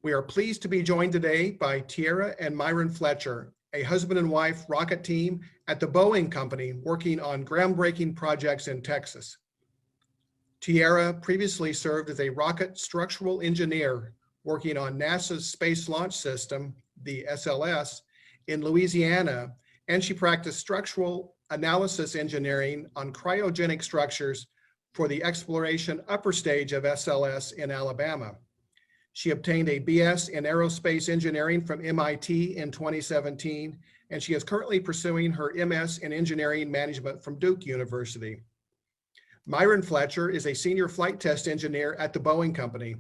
We are pleased to be joined today by Tiera and Myron Fletcher, a husband and wife rocket team at the Boeing Company working on groundbreaking projects in Texas. Tiera previously served as a rocket structural engineer working on NASA's Space Launch System, the SLS, in Louisiana, and she practiced structural analysis engineering on cryogenic structures for the exploration upper stage of SLS in Alabama. She obtained a BS in aerospace engineering from MIT in 2017, and she is currently pursuing her MS in engineering management from Duke University. Myron Fletcher is a senior flight test engineer at the Boeing Company.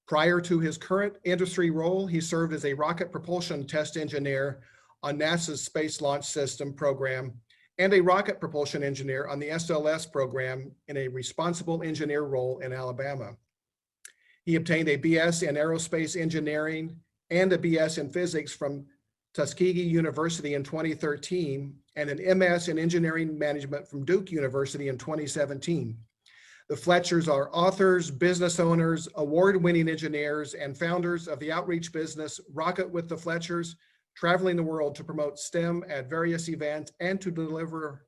Prior to his current industry role, he served as a rocket propulsion test engineer on NASA's Space Launch System program and a rocket propulsion engineer on the SLS program in a responsible engineer role in Alabama. He obtained a BS in aerospace engineering and a BS in physics from Tuskegee University in 2013 and an MS in engineering management from Duke University in 2017. The Fletchers are authors, business owners, award-winning engineers, and founders of the outreach business Rocket with the Fletchers, traveling the world to promote STEM at various events and to deliver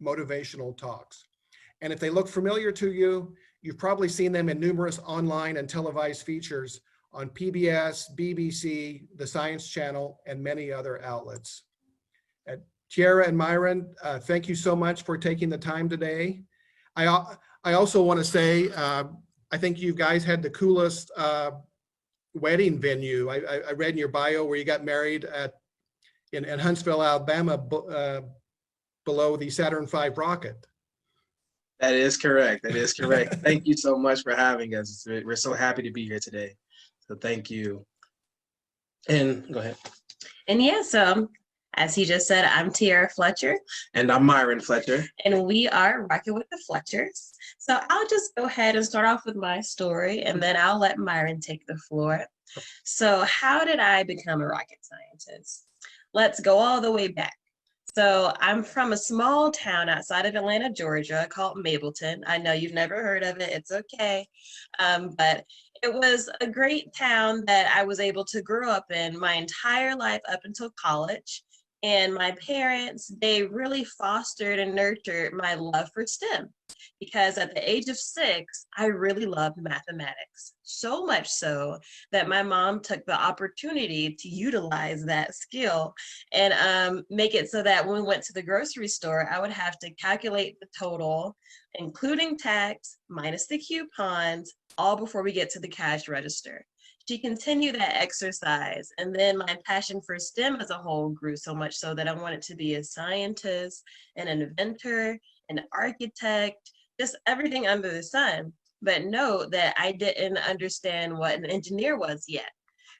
motivational talks. And if they look familiar to you, you've probably seen them in numerous online and televised features on PBS, BBC, the Science Channel, and many other outlets. Tiera and Myron, thank you so much for taking the time today. I also want to say, I think you guys had the coolest wedding venue. I read in your bio where you got married in Huntsville, Alabama, below the Saturn V rocket. That is correct. That is correct. Thank you so much for having us. We're so happy to be here today. So thank you. And go ahead. And yeah, so as he just said, I'm Tiera Fletcher. And I'm Myron Fletcher. And we are Rocket with the Fletchers. So I'll just go ahead and start off with my story, and then I'll let Myron take the floor. So how did I become a rocket scientist? Let's go all the way back. So I'm from a small town outside of Atlanta, Georgia, called Mableton. I know you've never heard of it. It's okay. But it was a great town that I was able to grow up in my entire life up until college. And my parents, they really fostered and nurtured my love for STEM, because at the age of 6, I really loved mathematics. So much so that my mom took the opportunity to utilize that skill and make it so that when we went to the grocery store, I would have to calculate the total, including tax, minus the coupons, all before we get to the cash register. She continued that exercise, and then my passion for STEM as a whole grew so much so that I wanted to be a scientist, an inventor, an architect, just everything under the sun. But note that I didn't understand what an engineer was yet.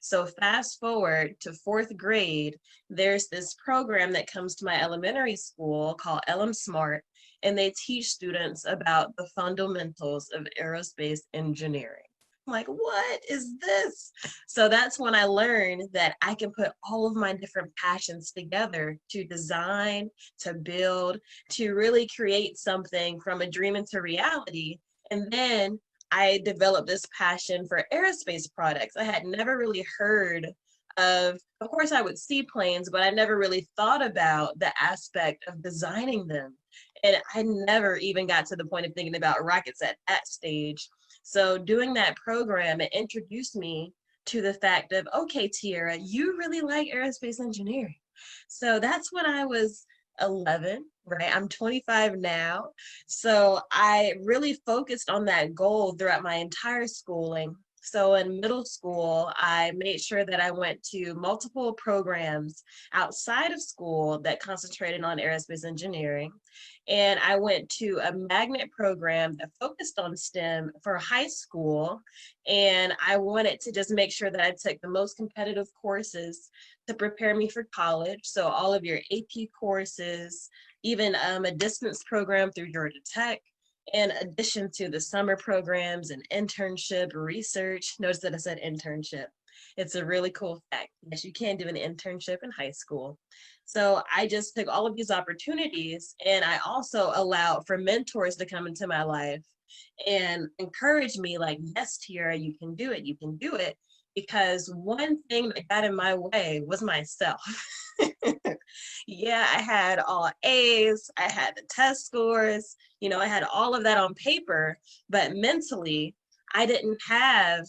So fast forward to 4th grade, there's this program that comes to my elementary school called LM Smart, and they teach students about the fundamentals of aerospace engineering. I'm like, what is this? So that's when I learned that I can put all of my different passions together to design, to build, to really create something from a dream into reality. And then I developed this passion for aerospace products. I had never really heard of course I would see planes, but I never really thought about the aspect of designing them. And I never even got to the point of thinking about rockets at that stage. So doing that program, it introduced me to the fact of, okay, Tiera, you really like aerospace engineering. So that's when I was 11, right? I'm 25 now. So I really focused on that goal throughout my entire schooling. So in middle school, I made sure that I went to multiple programs outside of school that concentrated on aerospace engineering. And I went to a magnet program that focused on STEM for high school. And I wanted to just make sure that I took the most competitive courses to prepare me for college. So all of your AP courses, even a distance program through Georgia Tech, in addition to the summer programs and internship research. Notice that I said internship. It's a really cool fact. Yes, you can do an internship in high school. So I just took all of these opportunities, and I also allowed for mentors to come into my life and encourage me like, yes, Tiera, you can do it, you can do it. because one thing that got in my way was myself. Yeah, I had all A's, I had the test scores, I had all of that on paper, but mentally, I didn't have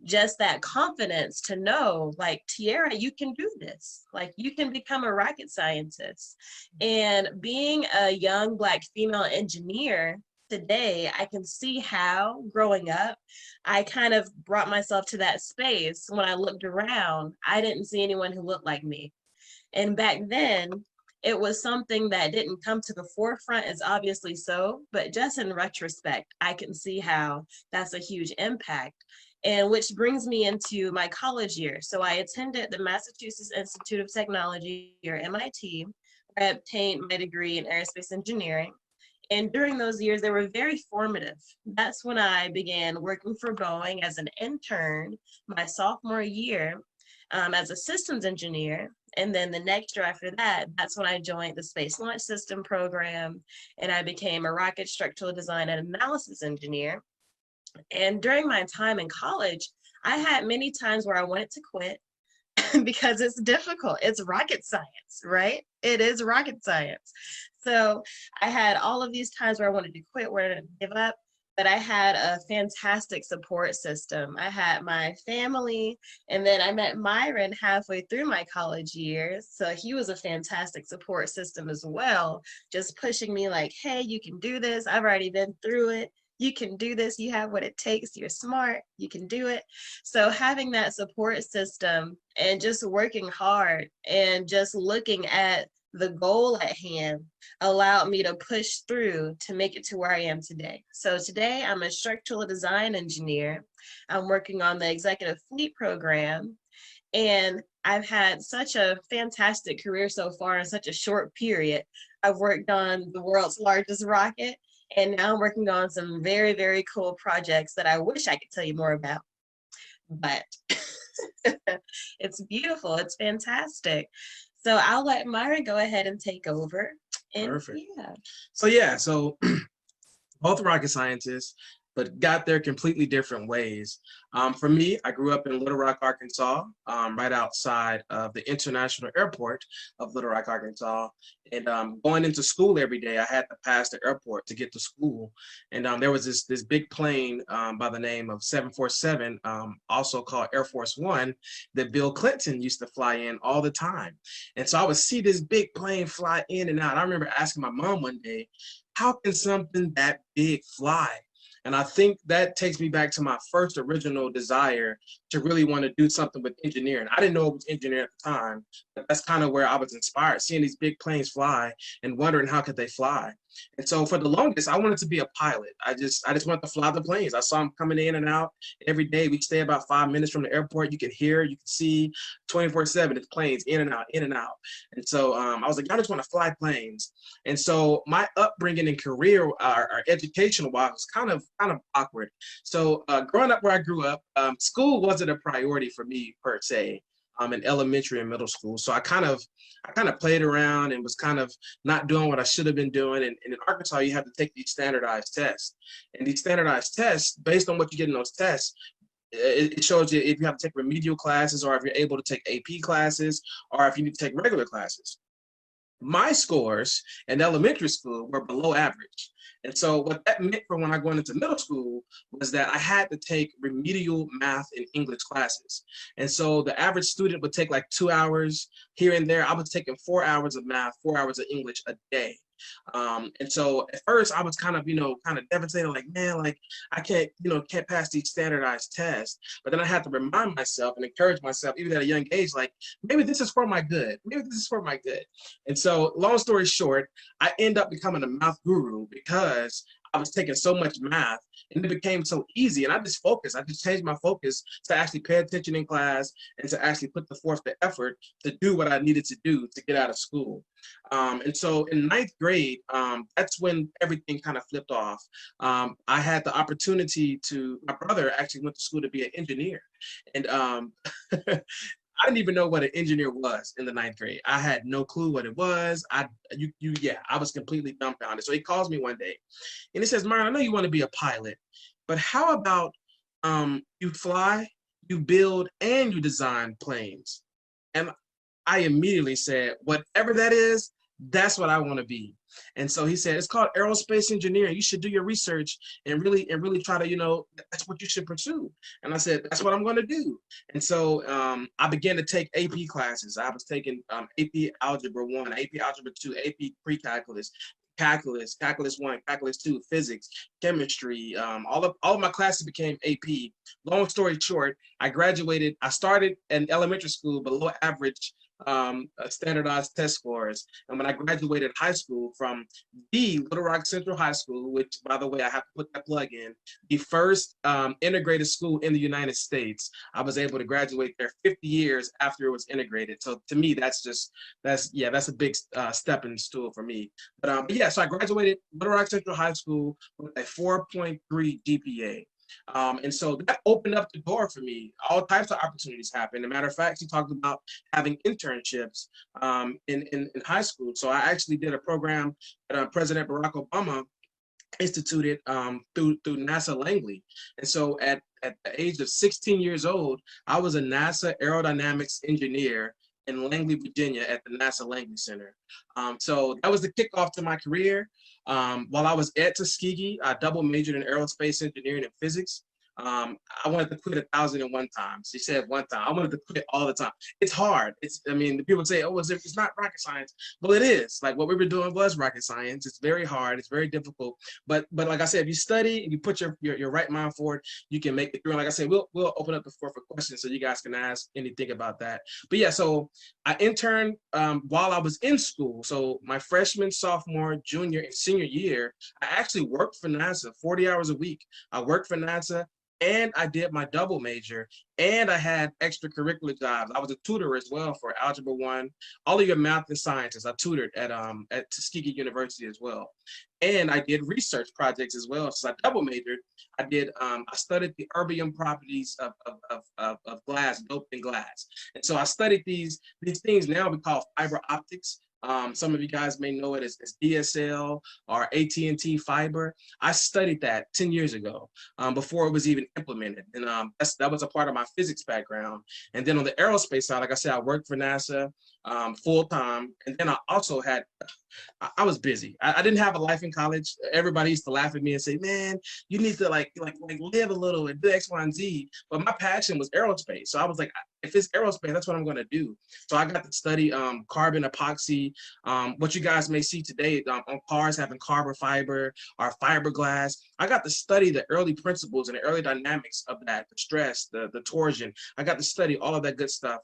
just that confidence to know, like, Tiera, you can do this. Like, you can become a rocket scientist. And being a young Black female engineer today, I can see how growing up, I kind of brought myself to that space. When I looked around, I didn't see anyone who looked like me. And back then, it was something that didn't come to the forefront, as obviously so, but just in retrospect, I can see how that's a huge impact. And which brings me into my college year. So I attended the Massachusetts Institute of Technology, or MIT, where I obtained my degree in aerospace engineering. And during those years, they were very formative. That's when I began working for Boeing as an intern my sophomore year, as a systems engineer. And then the next year after that, that's when I joined the Space Launch System program, and I became a rocket structural design and analysis engineer. And during my time in college, I had many times where I wanted to quit because it's difficult. It's rocket science, right? It is rocket science. So I had all of these times where I wanted to quit, where I give up, but I had a fantastic support system. I had my family, and then I met Myron halfway through my college years. So he was a fantastic support system as well, just pushing me like, hey, you can do this. I've already been through it. You can do this. You have what it takes. You're smart. You can do it. So having that support system and just working hard and just looking at the goal at hand allowed me to push through to make it to where I am today. So today I'm a structural design engineer. I'm working on the executive fleet program, and I've had such a fantastic career so far in such a short period. I've worked on the world's largest rocket, and now I'm working on some very, very cool projects that I wish I could tell you more about. But it's beautiful. It's fantastic. So I'll let Myra go ahead and take over. And Perfect. yeah. So both rocket scientists, but got there completely different ways. For me, I grew up in Little Rock, Arkansas, right outside of the International Airport of Little Rock, Arkansas. And going into school every day, I had to pass the airport to get to school. And there was this big plane by the name of 747, also called Air Force One, that Bill Clinton used to fly in all the time. And so I would see this big plane fly in and out. I remember asking my mom one day, how can something that big fly? And I think that takes me back to my first original desire to really want to do something with engineering. I didn't know it was engineering at the time, but that's kind of where I was inspired, seeing these big planes fly and wondering how could they fly. And so for the longest, I wanted to be a pilot. I just wanted to fly the planes. I saw them coming in and out every day. We stay about 5 minutes from the airport. You can hear, you can see 24/7. It's planes in and out, in and out. And so I was like, I just want to fly planes. And so my upbringing and career, or educational wise, was kind of awkward. So growing up where I grew up, school wasn't a priority for me per se. In elementary and middle school. So I kind of played around and was kind of not doing what I should have been doing. And in Arkansas, you have to take these standardized tests. And these standardized tests, based on what you get in those tests, it shows you if you have to take remedial classes, or if you're able to take AP classes, or if you need to take regular classes. My scores in elementary school were below average. And so what that meant for when I went into middle school was that I had to take remedial math and English classes. And so the average student would take like 2 hours here and there. I was taking 4 hours of math, 4 hours of English a day. And so at first I was kind of devastated, like, man, like I can't pass these standardized tests. But then I had to remind myself and encourage myself, even at a young age, like, maybe this is for my good. Maybe this is for my good. And so long story short, I end up becoming a math guru because I was taking so much math and it became so easy. And I just changed my focus to actually pay attention in class and to actually put forth the effort to do what I needed to do to get out of school. And so in ninth grade, that's when everything kind of flipped off. I had the opportunity my brother actually went to school to be an engineer. And I didn't even know what an engineer was in the ninth grade. I had no clue what it was. I was completely dumbfounded. So he calls me one day and he says, Myron, I know you want to be a pilot, but how about you fly, you build and you design planes. And I immediately said, whatever that is, that's what I want to be. And so he said, it's called aerospace engineering. You should do your research and really try to, that's what you should pursue. And I said, that's what I'm going to do. And so I began to take AP classes. I was taking AP Algebra 1, AP Algebra 2, AP Pre-Calculus, Calculus 1, Calculus 2, Physics, Chemistry. All of my classes became AP. Long story short, I graduated. I started in elementary school below average standardized test scores. And when I graduated high school from the Little Rock Central High School, which, by the way, I have to put that plug in, the first integrated school in the United States, I was able to graduate there 50 years after it was integrated. So to me, that's a big stepping stool for me. But yeah, so I graduated Little Rock Central High School with a 4.3 GPA. And so that opened up the door for me. All types of opportunities happened. As a matter of fact, he talked about having internships in high school. So I actually did a program that President Barack Obama instituted through NASA Langley. And so at the age of 16 years old, I was a NASA aerodynamics engineer in Langley, Virginia at the NASA Langley Center. So that was the kickoff to my career. While I was at Tuskegee, I double majored in aerospace engineering and physics. I wanted to quit 1,001 times. She said one time. I wanted to quit all the time. It's hard. The people say, oh, it's not rocket science. Well, it is. Like what we were doing was rocket science. It's very hard. It's very difficult. But like I said, if you study and you put your right mind forward, you can make it through. And like I said, we'll open up the floor for questions so you guys can ask anything about that. But yeah, so I interned while I was in school. So my freshman, sophomore, junior, and senior year, I actually worked for NASA 40 hours a week. I worked for NASA, and I did my double major, and I had extracurricular jobs. I was a tutor as well for Algebra 1, all of your math and sciences. I tutored at Tuskegee University as well. And I did research projects as well. So I double majored. I studied the erbium properties of glass, doped in glass. And so I studied these things now we call fiber optics. Some of you guys may know it as DSL or AT&T fiber. I studied that 10 years ago before it was even implemented. And that was a part of my physics background. And then on the aerospace side, like I said, I worked for NASA full time. And then I also I was busy. I didn't have a life in college. Everybody used to laugh at me and say, man, you need to like live a little and do X, Y, and Z. But my passion was aerospace. So I was like, if it's aerospace, that's what I'm going to do. So I got to study carbon epoxy, what you guys may see today on cars having carbon fiber or fiberglass. I got to study the early principles and the early dynamics of that, the stress, the torsion. I got to study all of that good stuff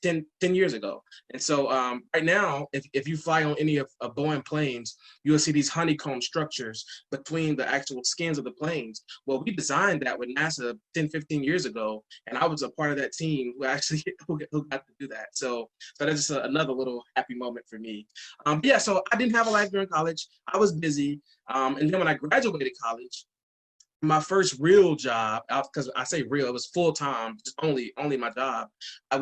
10 years ago. And so right now, if you fly on any of Boeing planes, you'll see these honeycomb structures between the actual skins of the planes. Well, we designed that with NASA 10, 15 years ago, and I was a part of that team who actually who got to do that. So that's just another little happy moment for me. Yeah, so I didn't have a life during college. I was busy. And then when I graduated college, my first real job, because I say real, it was full time, just only my job. I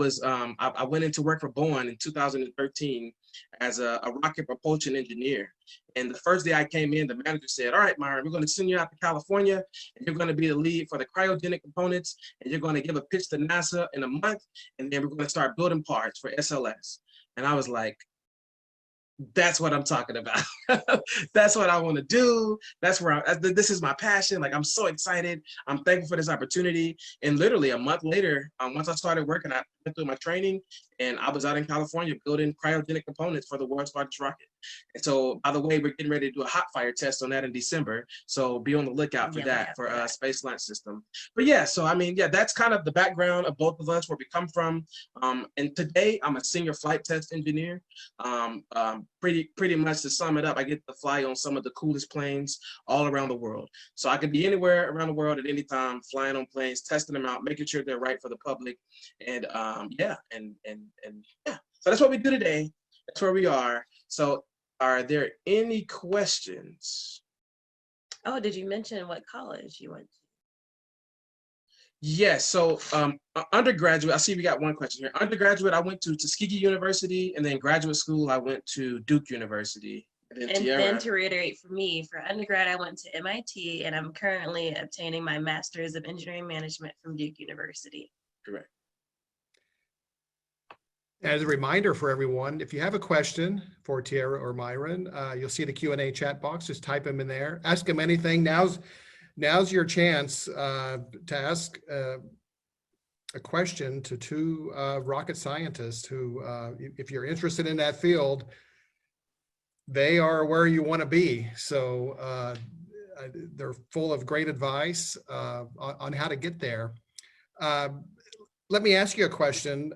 went into work for Boeing in 2013 as a rocket propulsion engineer. And the first day I came in, the manager said, all right, Myron, we're going to send you out to California, and you're going to be the lead for the cryogenic components, and you're going to give a pitch to NASA in a month, and then we're going to start building parts for SLS. And I was like, that's what I'm talking about. That's what I want to do. That's where this is my passion. Like, I'm so excited. I'm thankful for this opportunity. And literally a month later, once I started working, I went through my training, and I was out in California building cryogenic components for the world's largest rocket. And so, by the way, we're getting ready to do a hot fire test on that in December. So be on the lookout for that for Space Launch System. But yeah, so I mean, yeah, that's kind of the background of both of us, where we come from. And today I'm a senior flight test engineer. Pretty much to sum it up, I get to fly on some of the coolest planes all around the world. So I could be anywhere around the world at any time, flying on planes, testing them out, making sure they're right for the public. And yeah. So that's what we do today. That's where we are. So are there any questions? Oh, did you mention what college you went to? Yes, so undergraduate, I see we got one question here. Undergraduate, I went to Tuskegee University, and then graduate school, I went to Duke University. And then to reiterate for me, for undergrad, I went to MIT, and I'm currently obtaining my Master's of Engineering Management from Duke University. Correct. As a reminder for everyone, if you have a question for Tiera or Myron, you'll see the Q&A chat box. Just type them in there. Ask them anything. Now's your chance to ask a question to two rocket scientists who, if you're interested in that field, they are where you want to be. So they're full of great advice on how to get there. Let me ask you a question.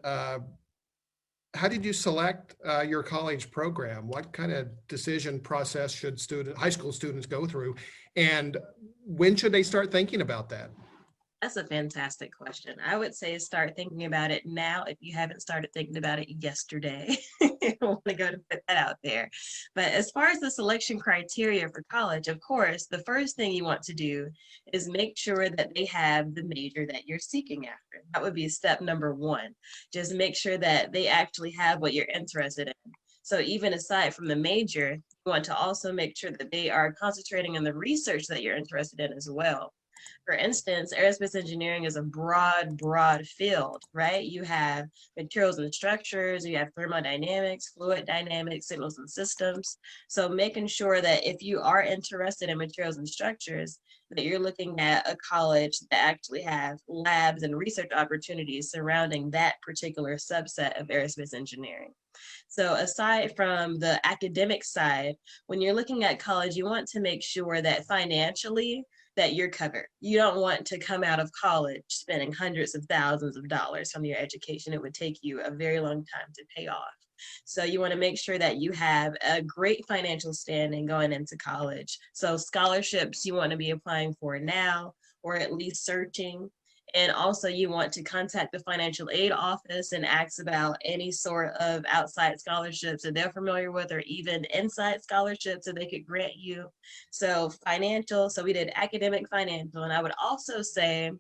How did you select your college program? What kind of decision process should high school students go through? And when should they start thinking about that? That's a fantastic question. I would say start thinking about it now if you haven't started thinking about it yesterday. I want to go to put that out there. But as far as the selection criteria for college, of course, the first thing you want to do is make sure that they have the major that you're seeking after. That would be step number one. Just make sure that they actually have what you're interested in. So even aside from the major, you want to also make sure that they are concentrating on the research that you're interested in as well. For instance, aerospace engineering is a broad field, right? You have materials and structures, you have thermodynamics, fluid dynamics, signals and systems. So making sure that if you are interested in materials and structures, that you're looking at a college that actually have labs and research opportunities surrounding that particular subset of aerospace engineering. So aside from the academic side, when you're looking at college, you want to make sure that financially that you're covered. You don't want to come out of college spending hundreds of thousands of dollars from your education. It would take you a very long time to pay off. So you want to make sure that you have a great financial standing going into college. So scholarships you want to be applying for now, or at least searching. And also you want to contact the financial aid office and ask about any sort of outside scholarships that they're familiar with, or even inside scholarships that they could grant you. So financial, so we did academic, financial, and I would also say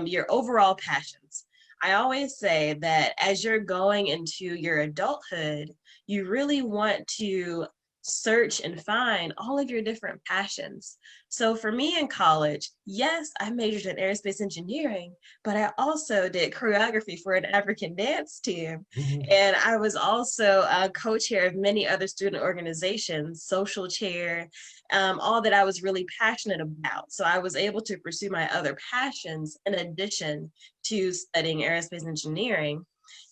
your overall passions. I always say that as you're going into your adulthood, you really want to search and find all of your different passions. So for me in college, yes, I majored in aerospace engineering, but I also did choreography for an African dance team. And I was also a co-chair of many other student organizations, social chair, all that I was really passionate about. So I was able to pursue my other passions in addition to studying aerospace engineering.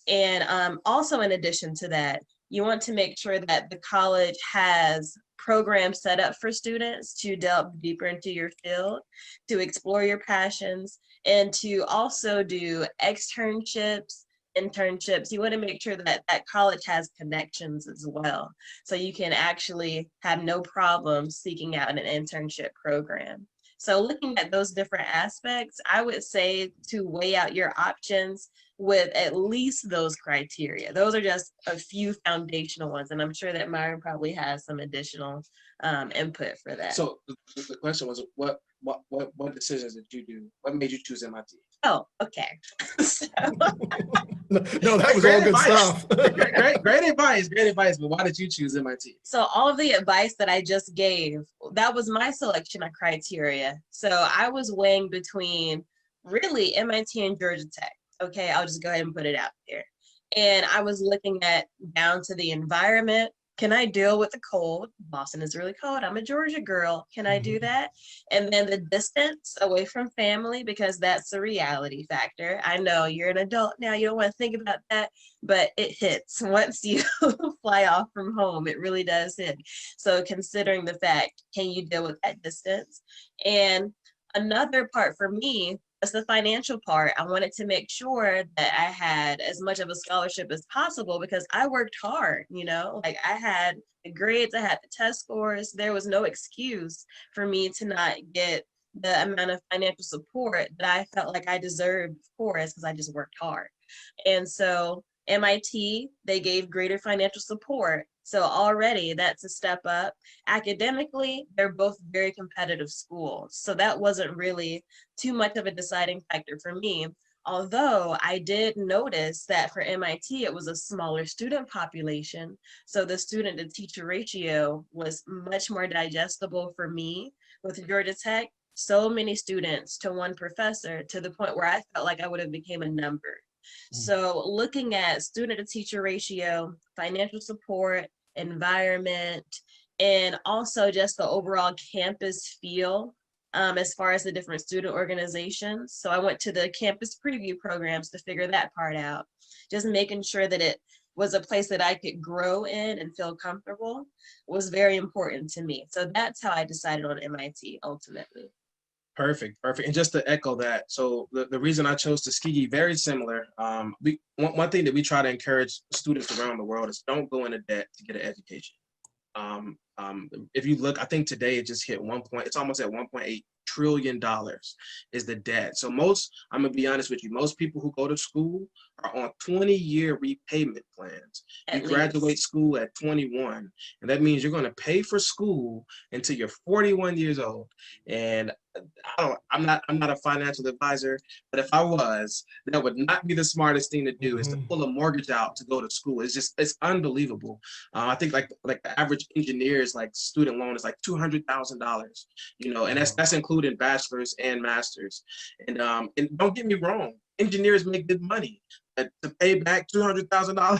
And also in addition to that, you want to make sure that the college has programs set up for students to delve deeper into your field, to explore your passions, and to also do externships, internships. You want to make sure that that college has connections as well. So you can actually have no problem seeking out an internship program. So looking at those different aspects, I would say to weigh out your options with at least those criteria. Those are just a few foundational ones, and I'm sure that Myron probably has some additional input for that. So the question was, what decisions did you do? What made you choose MIT? Oh, okay. No, that was all good stuff. Great advice, but why did you choose MIT? So all of the advice that I just gave, that was my selection of criteria. So I was weighing between really MIT and Georgia Tech. Okay, I'll just go ahead and put it out there. And I was looking at down to the environment. Can I deal with the cold? Boston is really cold. I'm a Georgia girl. Can I do that? And then the distance away from family, because that's a reality factor. I know you're an adult now. You don't want to think about that, but it hits once you fly off from home. It really does hit. So considering the fact, can you deal with that distance? And another part for me, that's the financial part. I wanted to make sure that I had as much of a scholarship as possible because I worked hard, you know, like I had the grades, I had the test scores. There was no excuse for me to not get the amount of financial support that I felt like I deserved, of course, because I just worked hard. And so MIT, they gave greater financial support. So already that's a step up. Academically, they're both very competitive schools. So that wasn't really too much of a deciding factor for me. Although I did notice that for MIT, it was a smaller student population. So the student to teacher ratio was much more digestible for me with Georgia Tech. so many students to one professor to the point where I felt like I would have became a number. So looking at student to teacher ratio, financial support, environment, and also just the overall campus feel as far as the different student organizations. So I went to the campus preview programs to figure that part out, just making sure that it was a place that I could grow in and feel comfortable was very important to me. So that's how I decided on MIT ultimately. Perfect, perfect. And just to echo that, so the reason I chose Tuskegee, very similar. One thing that we try to encourage students around the world is don't go into debt to get an education. If you look, I think today it just hit it's almost at $1.8 trillion is the debt. So I'm gonna be honest with you, most people who go to school are on 20-year repayment plans. You graduate school at 21, and that means you're gonna pay for school until you're 41 years old. And I'm not a financial advisor, but if I was, that would not be the smartest thing to do is to pull a mortgage out to go to school. It's unbelievable. I think like the average engineer's like student loan is like $200,000, and that's including bachelor's and master's. And don't get me wrong, engineers make good money. To pay back $200,000,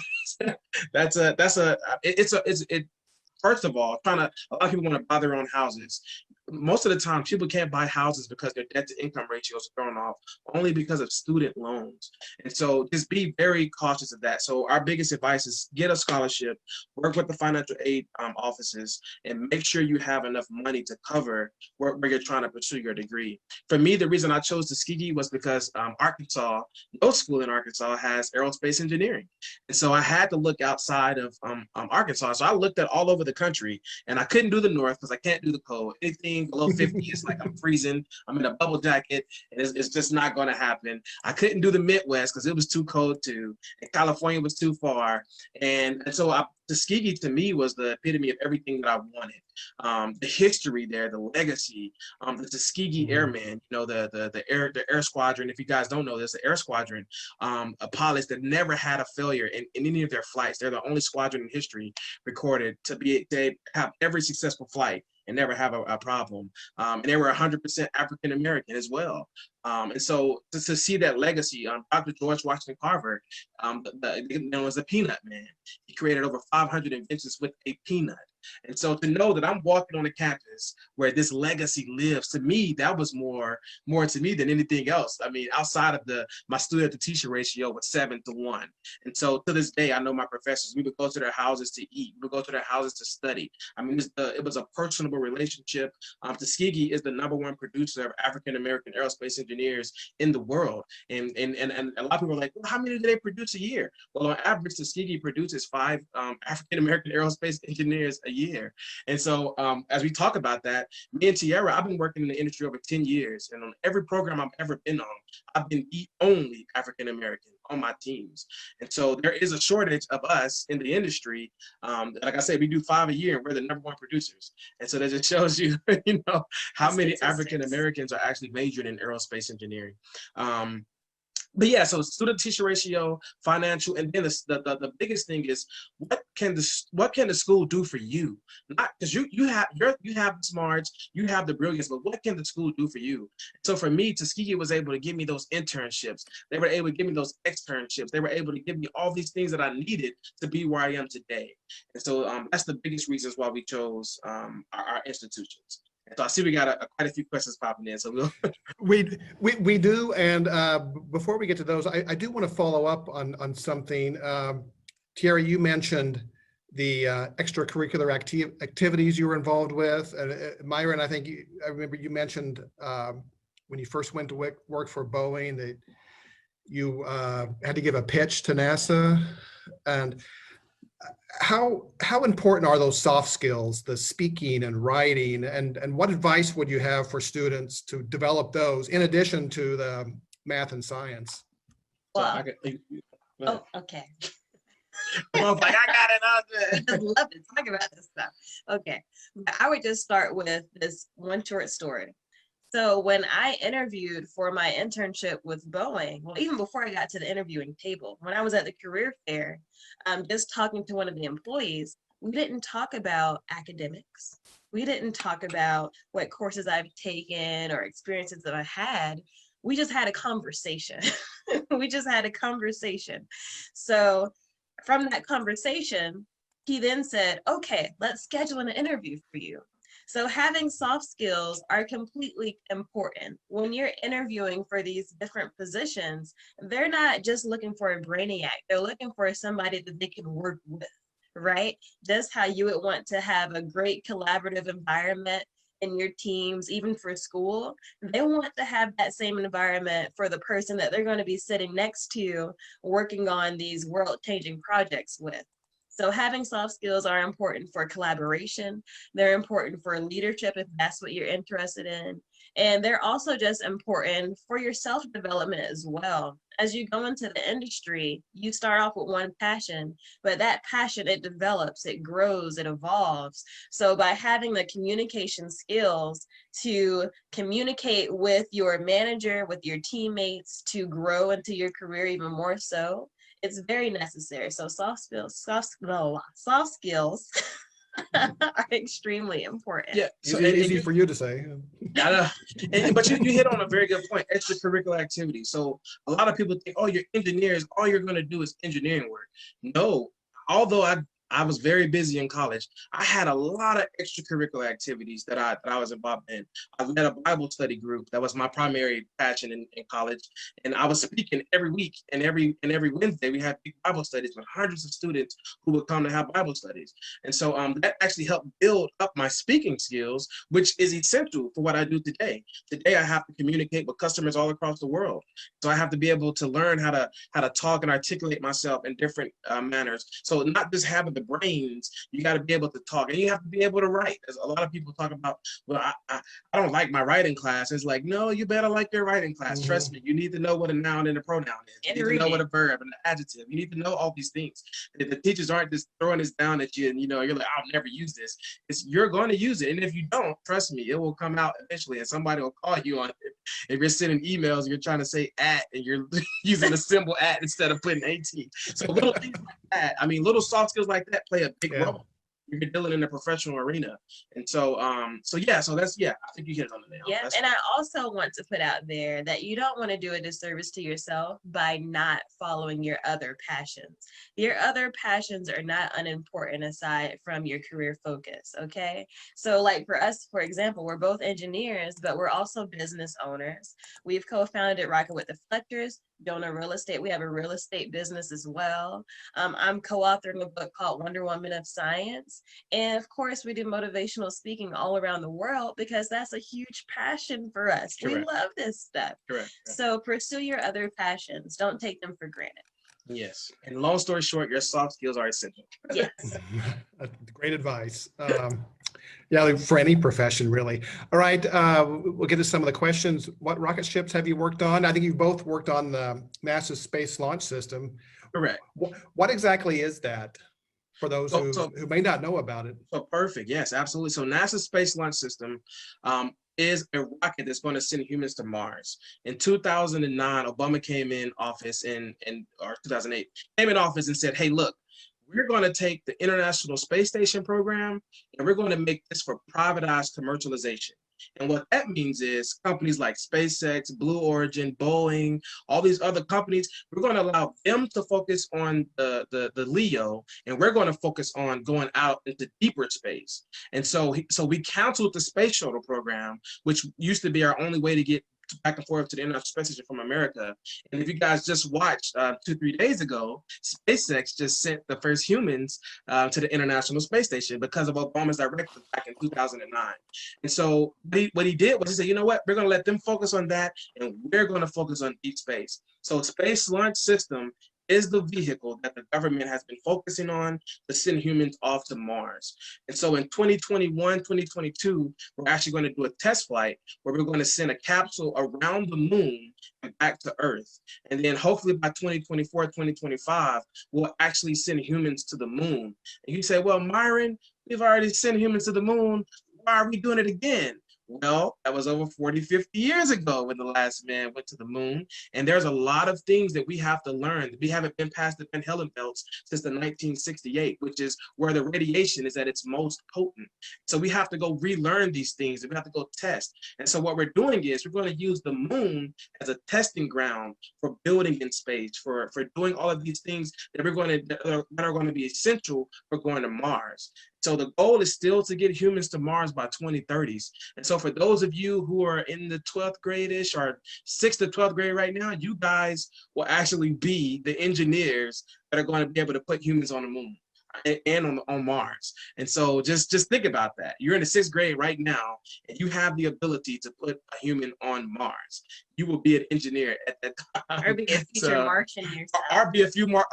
first of all, a lot of people want to buy their own houses. Most of the time, people can't buy houses because their debt to income ratios are thrown off only because of student loans. And so just be very cautious of that. So our biggest advice is get a scholarship, work with the financial aid offices, and make sure you have enough money to cover where you're trying to pursue your degree. For me, the reason I chose Tuskegee was because Arkansas, no school in Arkansas has aerospace engineering. And so I had to look outside of Arkansas. So I looked at all over the country, and I couldn't do the North because I can't do the cold. Anything below 50 is like I'm freezing. I'm in a bubble jacket, and it's just not going to happen. I couldn't do the Midwest because it was too cold too, and California was too far. And so Tuskegee to me was the epitome of everything that I wanted. The history there, the legacy, the Tuskegee Airmen, the air squadron. If you guys don't know this, the air squadron, pilots that never had a failure in any of their flights. They're the only squadron in history recorded to have every successful flight and never have a problem. And they were 100% African American as well. And so to see that legacy, Dr. George Washington Carver, was the peanut man. He created over 500 inventions with a peanut. And so to know that I'm walking on a campus where this legacy lives, to me, that was more to me than anything else. I mean, outside of my student to teacher ratio was 7-1. And so to this day, I know my professors, we would go to their houses to eat, we would go to their houses to study. I mean, it was a personable relationship. Tuskegee is the #1 producer of African-American aerospace engineers in the world. And a lot of people are like, well, how many do they produce a year? Well, on average, Tuskegee produces 5 African-American aerospace engineers a year. And so as we talk about that, me and Tiera, I've been working in the industry over 10 years. And on every program I've ever been on, I've been the only African-American on my teams. And so there is a shortage of us in the industry. Like I said, we do 5 a year and we're the #1 producers. And so that just shows you, how many African-Americans are actually majoring in aerospace engineering. But yeah, so student teacher ratio, financial, and then the biggest thing is what can the school do for you? Not because you have the smarts, you have the brilliance, but what can the school do for you? So for me, Tuskegee was able to give me those internships. They were able to give me those externships. They were able to give me all these things that I needed to be where I am today. And so that's the biggest reasons why we chose our institutions. So I see we got quite a few questions popping in. So we do, and before we get to those, I do want to follow up on something. Tiera, you mentioned the extracurricular activities you were involved with, and Myron, I remember you mentioned when you first went to work for Boeing that you had to give a pitch to NASA, and how important are those soft skills, the speaking and writing, and what advice would you have for students to develop those in addition to the math and science? Well, okay. I got it out there. I just love to talk about this stuff. Okay, I would just start with this one short story. So when I interviewed for my internship with Boeing, well, even before I got to the interviewing table, when I was at the career fair, just talking to one of the employees, we didn't talk about academics. We didn't talk about what courses I've taken or experiences that I had. We just had a conversation. We just had a conversation. So from that conversation, he then said, okay, let's schedule an interview for you. So having soft skills are completely important. When you're interviewing for these different positions, they're not just looking for a brainiac. They're looking for somebody that they can work with, right? Just how you would want to have a great collaborative environment in your teams, even for school, they want to have that same environment for the person that they're going to be sitting next to working on these world-changing projects with. So having soft skills are important for collaboration. They're important for leadership if that's what you're interested in. And they're also just important for your self-development as well. As you go into the industry, you start off with one passion, but that passion, it develops, it grows, it evolves. So by having the communication skills to communicate with your manager, with your teammates, to grow into your career even more so, it's very necessary. So soft skills are extremely important. Yeah. So Easy for you to say. I know. But you hit on a very good point, extracurricular activities. So a lot of people think, oh, you're engineers, all you're going to do is engineering work. No, although I was very busy in college, I had a lot of extracurricular activities that I was involved in. I led a Bible study group. That was my primary passion in college. And I was speaking every week, and every Wednesday we had big Bible studies with hundreds of students who would come to have Bible studies. And so that actually helped build up my speaking skills, which is essential for what I do today. Today I have to communicate with customers all across the world. So I have to be able to learn how to talk and articulate myself in different manners. So not just having the brains, you got to be able to talk, and you have to be able to write. As a lot of people talk about, well, I don't like my writing class. It's like, no, you better like your writing class. Mm-hmm. Trust me, you need to know what a noun and a pronoun is. You need to know what a verb and an adjective. You need to know all these things. The teachers aren't just throwing this down at you, and you're like, I'll never use this. You're going to use it, and if you don't, trust me, it will come out eventually, and somebody will call you on it. If you're sending emails and you're trying to say at, and you're using a symbol at instead of putting AT. So little things like that. I mean, little soft skills like that play a big role. You're dealing in the professional arena. And so so that's, I think you hit it on the nail. Yeah, and I also want to put out there that you don't want to do a disservice to yourself by not following your other passions. Your other passions are not unimportant aside from your career focus, okay? So like for us, for example, we're both engineers, but we're also business owners. We've co-founded Rocket with the Fletchers, doing real estate. We have a real estate business as well. I'm co-authoring a book called Wonder Woman of Science. And of course, we do motivational speaking all around the world because that's a huge passion for us. Correct. We love this stuff. Correct. So pursue your other passions. Don't take them for granted. Yes. And long story short, your soft skills are essential. Yes. Great advice. For any profession, really. All right, we'll get to some of the questions. What rocket ships have you worked on? I think you've both worked on the NASA's Space Launch System. Correct. What exactly is that for those who may not know about it? So perfect. Yes, absolutely. So NASA's Space Launch System is a rocket that's going to send humans to Mars. In 2009, Obama came in office or 2008, came in office and said, hey, look, we're going to take the International Space Station program and we're going to make this for privatized commercialization. And what that means is companies like SpaceX, Blue Origin, Boeing, all these other companies, we're going to allow them to focus on the LEO, and we're going to focus on going out into deeper space. And so we canceled the space shuttle program, which used to be our only way to get back and forth to the International Space Station from America. And if you guys just watched 2-3 days ago, SpaceX just sent the first humans to the International Space Station because of Obama's directive back in 2009. And so what he did was he said, you know what, we're going to let them focus on that, and we're going to focus on deep space. So Space Launch System is the vehicle that the government has been focusing on to send humans off to Mars. And so in 2021, 2022, we're actually going to do a test flight where we're going to send a capsule around the moon and back to Earth. And then hopefully by 2024, 2025, we'll actually send humans to the moon. And you say, well, Myron, we've already sent humans to the moon. Why are we doing it again? Well, that was over 40, 50 years ago when the last man went to the moon. And there's a lot of things that we have to learn. We haven't been past the Van Halen belts since the 1968, which is where the radiation is at its most potent. So we have to go relearn these things, and we have to go test. And so what we're doing is we're going to use the moon as a testing ground for building in space, for doing all of these things that are going to be essential for going to Mars. So the goal is still to get humans to Mars by 2030s. And so for those of you who are in the 12th grade-ish or 6th to 12th grade right now, you guys will actually be the engineers that are going to be able to put humans on the moon and on Mars. And so just think about that. You're in the 6th grade right now, and you have the ability to put a human on Mars. You will be an engineer at that time. Or be a future Martian yourself. Or be a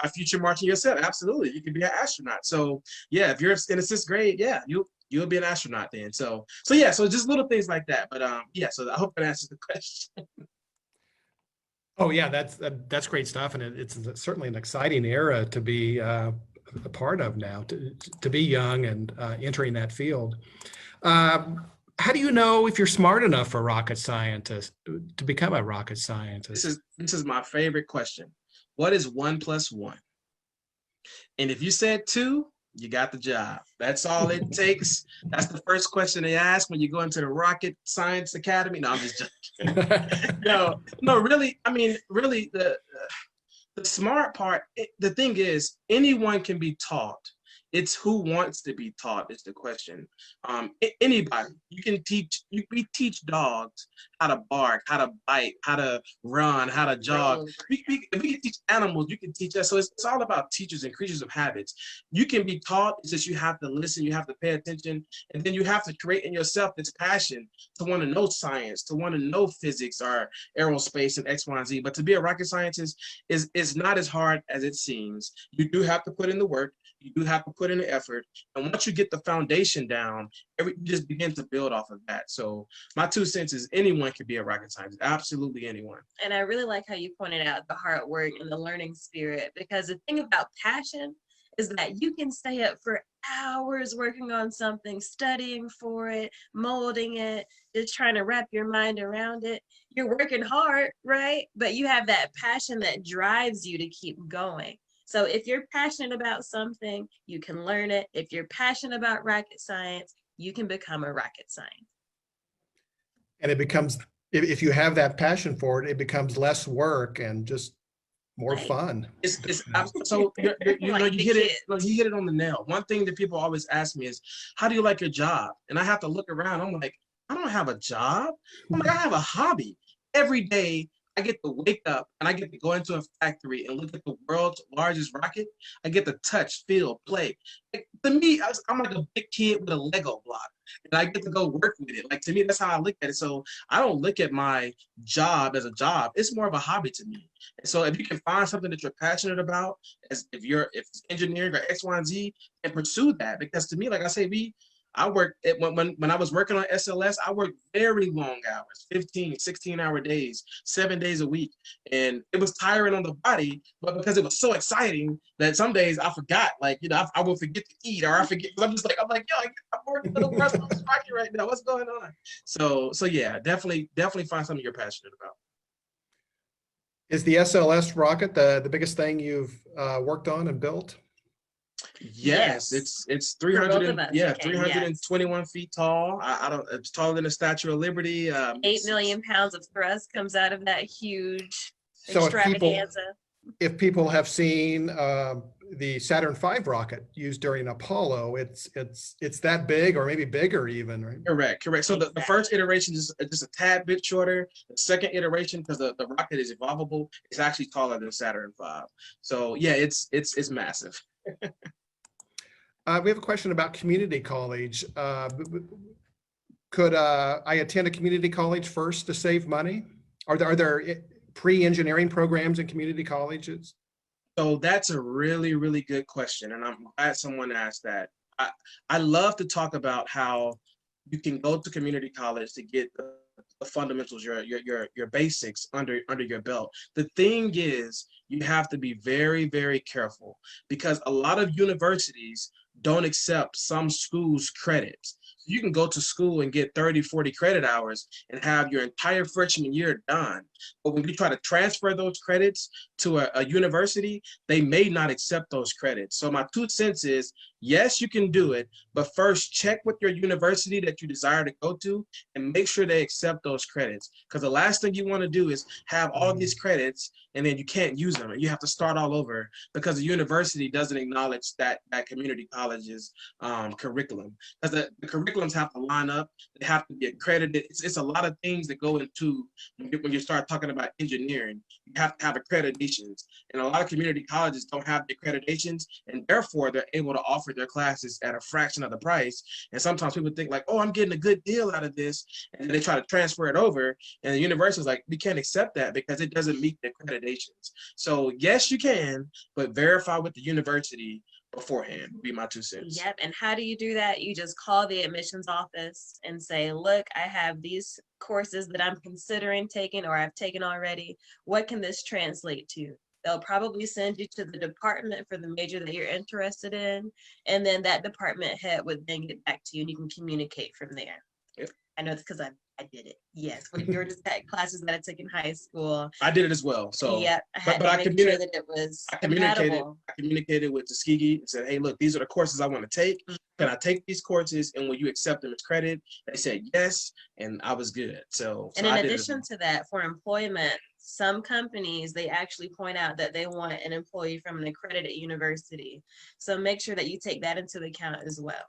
future Martian yourself. Absolutely. You can be an astronaut. So yeah, if you're in the 6th grade, yeah, you'll be an astronaut then. So just little things like that. But yeah, so I hope that answers the question. Oh yeah, that's great stuff, and it's certainly an exciting era to be a part of now, to be young and entering that field. How do you know if you're smart enough for rocket scientist to become a rocket scientist? This is my favorite question. What is 1 + 1? And if you said 2, you got the job. That's all it takes. That's the first question they ask when you go into the Rocket Science Academy. No, I'm just joking. No, really. I mean, really, the smart part, the thing is, anyone can be taught. It's who wants to be taught is the question. Anybody, we teach dogs how to bark, how to bite, how to run, how to jog. If we can teach animals, you can teach us. So it's all about teachers and creatures of habits. You can be taught, it's just you have to listen, you have to pay attention, and then you have to create in yourself this passion to want to know science, to want to know physics or aerospace and X, Y, and Z. But to be a rocket scientist is not as hard as it seems. You do have to put in the work. You do have to put in the effort. And once you get the foundation down, you just begin to build off of that. So my 2 cents is anyone can be a rocket scientist, absolutely anyone. And I really like how you pointed out the hard work and the learning spirit, because the thing about passion is that you can stay up for hours working on something, studying for it, molding it, just trying to wrap your mind around it. You're working hard, right? But you have that passion that drives you to keep going. So if you're passionate about something, you can learn it. If you're passionate about rocket science, you can become a rocket scientist. And it becomes, if you have that passion for it, it becomes less work and just more fun. So you hit it on the nail. One thing that people always ask me is, how do you like your job? And I have to look around. I'm like, I don't have a job. I'm like, I have a hobby. Every day I get to wake up and I get to go into a factory and look at the world's largest rocket. I get to touch, feel, play. Like, to me, I'm like a big kid with a Lego block, and I get to go work with it. Like, to me, that's how I look at it. So I don't look at my job as a job. It's more of a hobby to me. And so if you can find something that you're passionate about, as if it's engineering or X, Y, and Z, and pursue that. Because to me, like I say, I worked when I was working on SLS, I worked very long hours, 15, 16-hour days, 7 days a week. And it was tiring on the body, but because it was so exciting that some days I forgot, like, I will forget to eat, or I forget, I'm like, yo, I'm working for the world's most rocket right now. What's going on? So yeah, definitely find something you're passionate about. Is the SLS rocket the biggest thing you've worked on and built? Yes, it's 321 feet tall. It's taller than the Statue of Liberty. 8 million pounds of thrust comes out of that huge So extravaganza. if people have seen the Saturn V rocket used during Apollo, it's that big, or maybe bigger even, right? Correct. So the first iteration is just a tad bit shorter. The second iteration, because the rocket is evolvable, it's actually taller than Saturn V. So yeah, it's massive. We have a question about community college. Could I attend a community college first to save money? Are there pre-engineering programs in community colleges? So that's a really, really good question, and I'm glad someone asked that. I love to talk about how you can go to community college to get the fundamentals, your basics under your belt. The thing is, you have to be very, very careful, because a lot of universities don't accept some schools' credits. You can go to school and get 30, 40 credit hours and have your entire freshman year done. But when you try to transfer those credits to a university, they may not accept those credits. So my 2 cents is, yes, you can do it, but first check with your university that you desire to go to and make sure they accept those credits. Because the last thing you want to do is have all these credits and then you can't use them and you have to start all over because the university doesn't acknowledge that community college's curriculum. Because the curriculums have to line up, they have to be accredited. It's a lot of things that go into when you start talking about engineering. You have to have accreditations, and a lot of community colleges don't have the accreditations, and therefore they're able to offer their classes at a fraction of the price. And sometimes people think like, oh, I'm getting a good deal out of this, and they try to transfer it over, and the university is like, we can't accept that because it doesn't meet the accreditations. So yes, you can, but verify with the university beforehand would be my 2 cents. Yep. And how do you do that? You just call the admissions office and say, look, I have these courses that I'm considering taking or I've taken already. What can this translate to? They'll probably send you to the department for the major that you're interested in. And then that department head would then get back to you and you can communicate from there. Yep. I know it's because I did it. Yes. When you were just at classes that I took in high school. I did it as well. So yeah, I had but to make sure that it was compatible. I communicated with Tuskegee and said, hey, look, these are the courses I want to take. Can I take these courses? And will you accept them as credit? They said yes, and I was good. So And in addition to that, for employment, some companies, they actually point out that they want an employee from an accredited university. So make sure that you take that into account as well.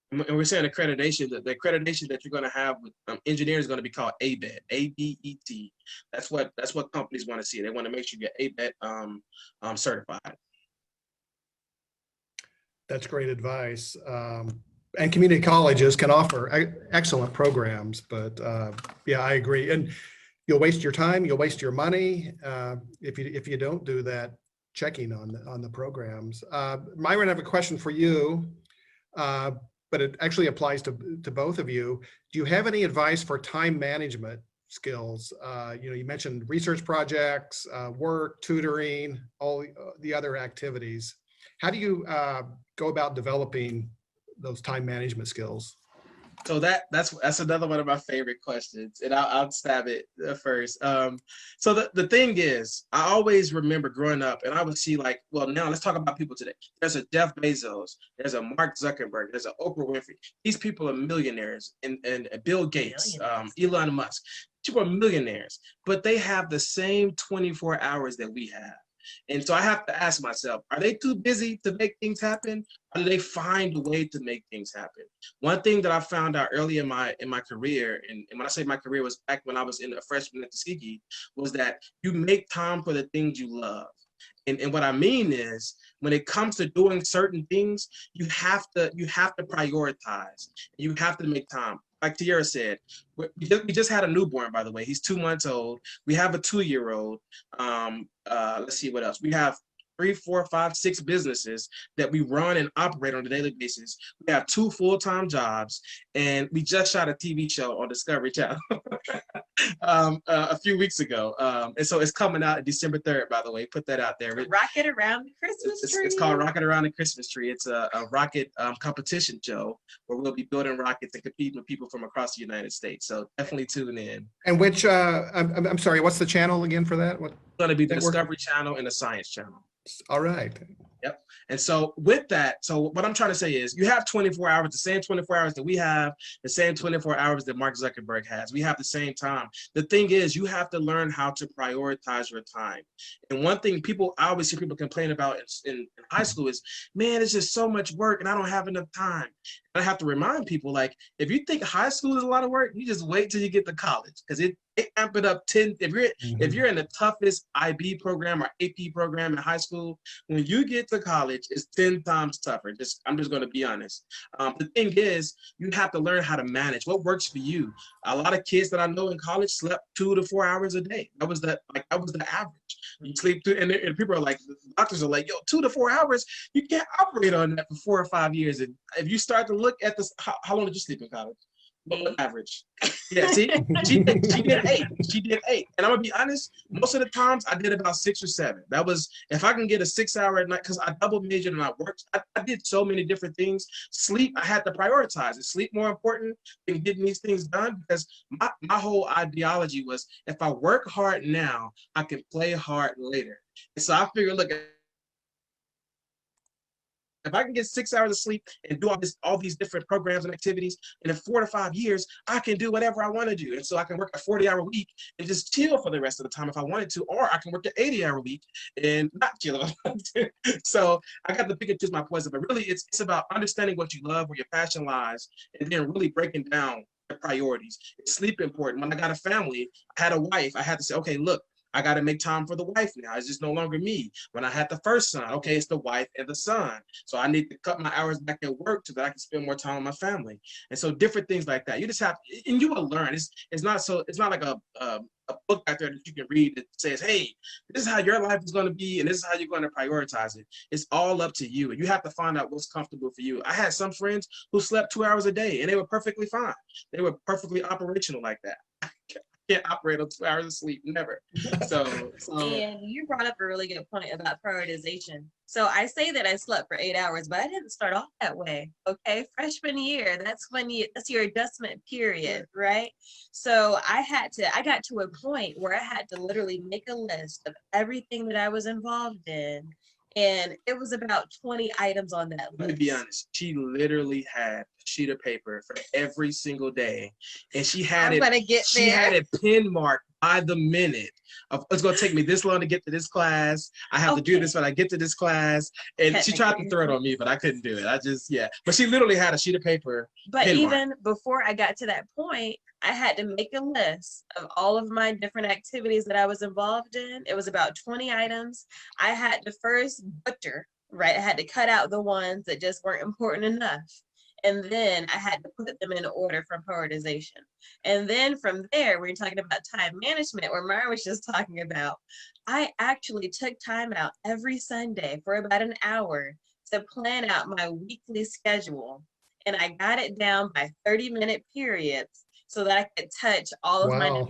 And we're saying accreditation, that the accreditation that you're going to have with engineers is going to be called ABET, ABET. That's what companies want to see. They want to make sure you're ABET certified. That's great advice. And community colleges can offer excellent programs, but yeah, I agree. And you'll waste your time, you'll waste your money if you don't do that checking on the programs. Myron, I have a question for you. But it actually applies to both of you. Do you have any advice for time management skills? You mentioned research projects, work, tutoring, all the other activities. How do you go about developing those time management skills? So that's another one of my favorite questions, and I'll stab it first. So the thing is, I always remember growing up, and I would see like, well, now let's talk about people today. There's a Jeff Bezos, there's a Mark Zuckerberg, there's an Oprah Winfrey. These people are millionaires, and Bill Gates, Elon Musk. People are millionaires, but they have the same 24 hours that we have. And so I have to ask myself, are they too busy to make things happen? Or do they find a way to make things happen? One thing that I found out early in my career, and when I say my career was back when I was a freshman at Tuskegee, was that you make time for the things you love. And what I mean is, when it comes to doing certain things, you have to prioritize. You have to make time. Like Tiera said, we just had a newborn, by the way. He's 2 months old. We have a 2-year-old. Let's see what else. We have 3, 4, 5, 6 businesses that we run and operate on a daily basis. We have 2 full-time jobs, and we just shot a TV show on Discovery Channel a few weeks ago. And so it's coming out December 3rd, by the way. Put that out there. Rocket Around the Christmas Tree. It's called Rocket Around the Christmas Tree. It's a rocket competition show where we'll be building rockets and competing with people from across the United States. So definitely tune in. And which, I'm sorry, what's the channel again for that? What? It's going to be the Discovery Channel and the Science Channel. All right. Yep. And so with that, so what I'm trying to say is you have 24 hours, the same 24 hours that we have, the same 24 hours that Mark Zuckerberg has. We have the same time. The thing is, you have to learn how to prioritize your time. And one thing I always hear people complain about in high school is, man, it's just so much work and I don't have enough time. And I have to remind people, like, if you think high school is a lot of work, you just wait till you get to college, because it amp it up 10. If you're in the toughest IB program or AP program in high school, when you get to college, it's 10 times tougher. I'm just going to be honest. The thing is, you have to learn how to manage what works for you. A lot of kids that I know in college slept 2 to 4 hours a day. That was the average. You sleep through, and people are like, doctors are like, yo, 2 to 4 hours, you can't operate on that for 4 or 5 years. And if you start to look at this, how long did you sleep in college? Average. Yeah, see, she did 8. She did 8. And I'm gonna be honest, most of the times I did about 6 or 7. That was if I can get a 6 hour at night, because I double majored and I worked. I did so many different things. Sleep, I had to prioritize. Is sleep more important than getting these things done? Because my whole ideology was if I work hard now, I can play hard later. And so I figured, look, if I can get 6 hours of sleep and do all these different programs and activities, and in 4 to 5 years, I can do whatever I want to do. And so I can work a 40-hour week and just chill for the rest of the time if I wanted to, or I can work an 80-hour week and not chill if I want to. So I got to pick and choose my poison. But really, it's about understanding what you love, where your passion lies, and then really breaking down the priorities. Is sleep important? When I got a family, I had a wife, I had to say, okay, look, I got to make time for the wife now. It's just no longer me. When I had the first son, okay, it's the wife and the son. So I need to cut my hours back at work so that I can spend more time with my family. And so different things like that. You just have, and you will learn. It's not like a book out there that you can read that says, hey, this is how your life is going to be and this is how you're going to prioritize it. It's all up to you. And you have to find out what's comfortable for you. I had some friends who slept 2 hours a day and they were perfectly fine. They were perfectly operational like that. Can't operate on 2 hours of sleep, never. So And you brought up a really good point about prioritization. So I say that I slept for 8 hours, but I didn't start off that way. Okay, freshman year, that's your adjustment period, right? So I got to a point where I had to literally make a list of everything that I was involved in. And it was about 20 items on that list. Let me be honest. She literally had a sheet of paper for every single day, and she had it pin marked by the minute. Of it's gonna take me this long to get to this class. I have to do this when I get to this class. And she tried to throw it on me, but I couldn't do it. But she literally had a sheet of paper. But even before I got to that point, I had to make a list of all of my different activities that I was involved in. It was about 20 items. I had to first butcher, right? I had to cut out the ones that just weren't important enough. And then I had to put them in order for prioritization. And then from there, we're talking about time management, where Myron was just talking about. I actually took time out every Sunday for about an hour to plan out my weekly schedule. And I got it down by 30-minute periods so that I could touch all of my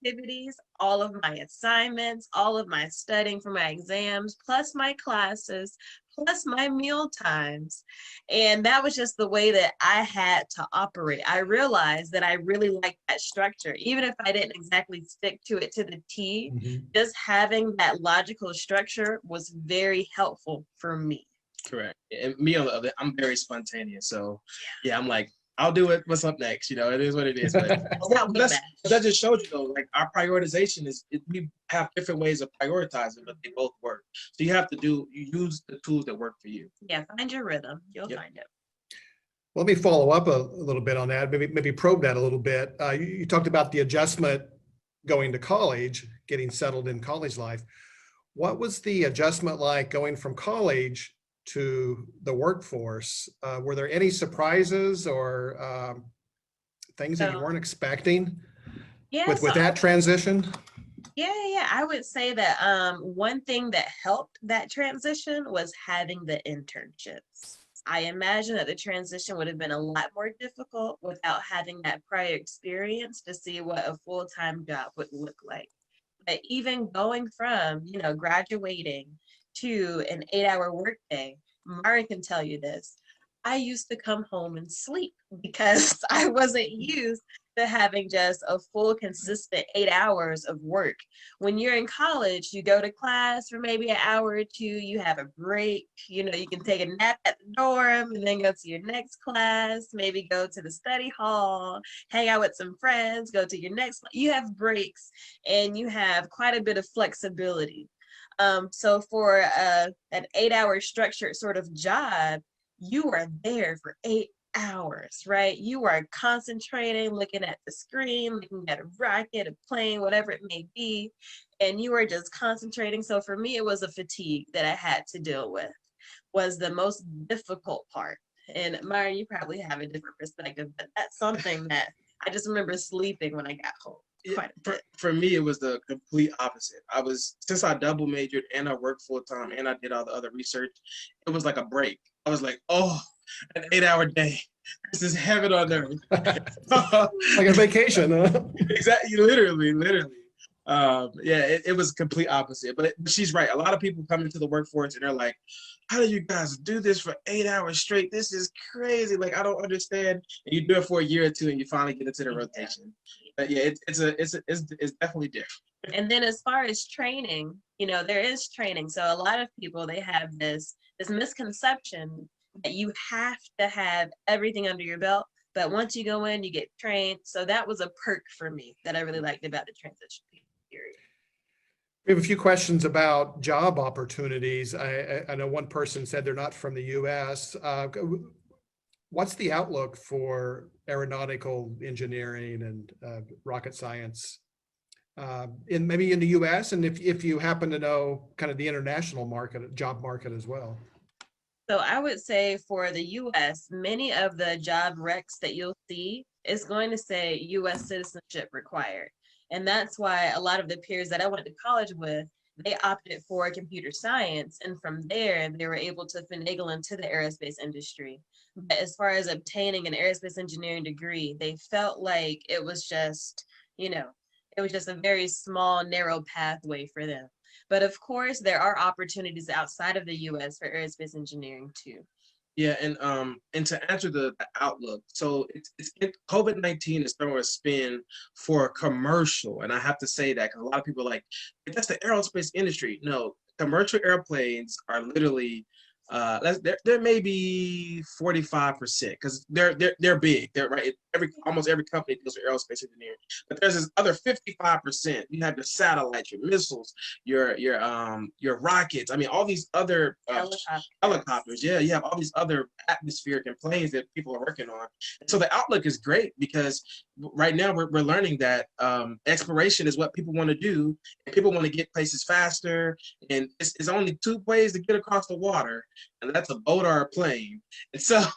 activities, all of my assignments, all of my studying for my exams, plus my classes, plus my meal times. And that was just the way that I had to operate. I realized that I really liked that structure. Even if I didn't exactly stick to it to the T, just having that logical structure was very helpful for me. Correct. And me on the other, I'm very spontaneous. So yeah, I'm like, I'll do it. What's up next? It is what it is. But that just showed you though, like our prioritization we have different ways of prioritizing, but they both work. So you have to use the tools that work for you. Yeah, find your rhythm. You'll find it. Well, let me follow up a little bit on that. Maybe probe that a little bit. You talked about the adjustment going to college, getting settled in college life. What was the adjustment like going from college to the workforce? Were there any surprises or things that you weren't expecting with that transition? Yeah. I would say that one thing that helped that transition was having the internships. I imagine that the transition would have been a lot more difficult without having that prior experience to see what a full-time job would look like. But even going from, graduating to an 8-hour workday, Myron can tell you this. I used to come home and sleep because I wasn't used to having just a full, consistent 8 hours of work. When you're in college, you go to class for maybe an hour or two, you have a break, you can take a nap at the dorm and then go to your next class, maybe go to the study hall, hang out with some friends, go to your next, you have breaks and you have quite a bit of flexibility. So for an 8-hour structured sort of job, you are there for 8 hours, right? You are concentrating, looking at the screen, looking at a rocket, a plane, whatever it may be, and you are just concentrating. So for me, it was a fatigue that I had to deal with, was the most difficult part. And Myron, you probably have a different perspective, but that's something that I just remember sleeping when I got home. For me, it was the complete opposite. Since I double majored and I worked full time and I did all the other research, it was like a break. I was like, oh, an 8-hour day. This is heaven on earth. Like a vacation, huh? Exactly, literally. Yeah, it was complete opposite. But she's right. A lot of people come into the workforce and they're like, "How do you guys do this for 8 hours straight? This is crazy. Like, I don't understand." And you do it for a year or two, and you finally get into the rotation. But yeah, it's definitely different. And then as far as training, there is training. So a lot of people, they have this misconception that you have to have everything under your belt. But once you go in, you get trained. So that was a perk for me that I really liked about the transition period. We have a few questions about job opportunities. I know one person said they're not from the US. What's the outlook for aeronautical engineering and rocket science maybe in the US? And if you happen to know kind of the international market, job market as well. So I would say for the US, many of the job recs that you'll see is going to say US citizenship required. And that's why a lot of the peers that I went to college with, they opted for computer science. And from there, they were able to finagle into the aerospace industry. But as far as obtaining an aerospace engineering degree, they felt like it was just, it was just a very small, narrow pathway for them. But of course, there are opportunities outside of the US for aerospace engineering too. Yeah, and to answer the outlook, so COVID-19 is throwing a spin for commercial, and I have to say that because a lot of people are like, that's the aerospace industry. No, commercial airplanes are literally there may be 45% because they're big. They're right. Almost every company deals with aerospace engineering, but there's this other 55%. You have your satellites, your missiles, your rockets. I mean, all these other helicopters. Yeah, you have all these other atmospheric and planes that people are working on. And so the outlook is great because right now we're learning that exploration is what people want to do, and people want to get places faster. And it's only two ways to get across the water, and that's a boat or a plane. And so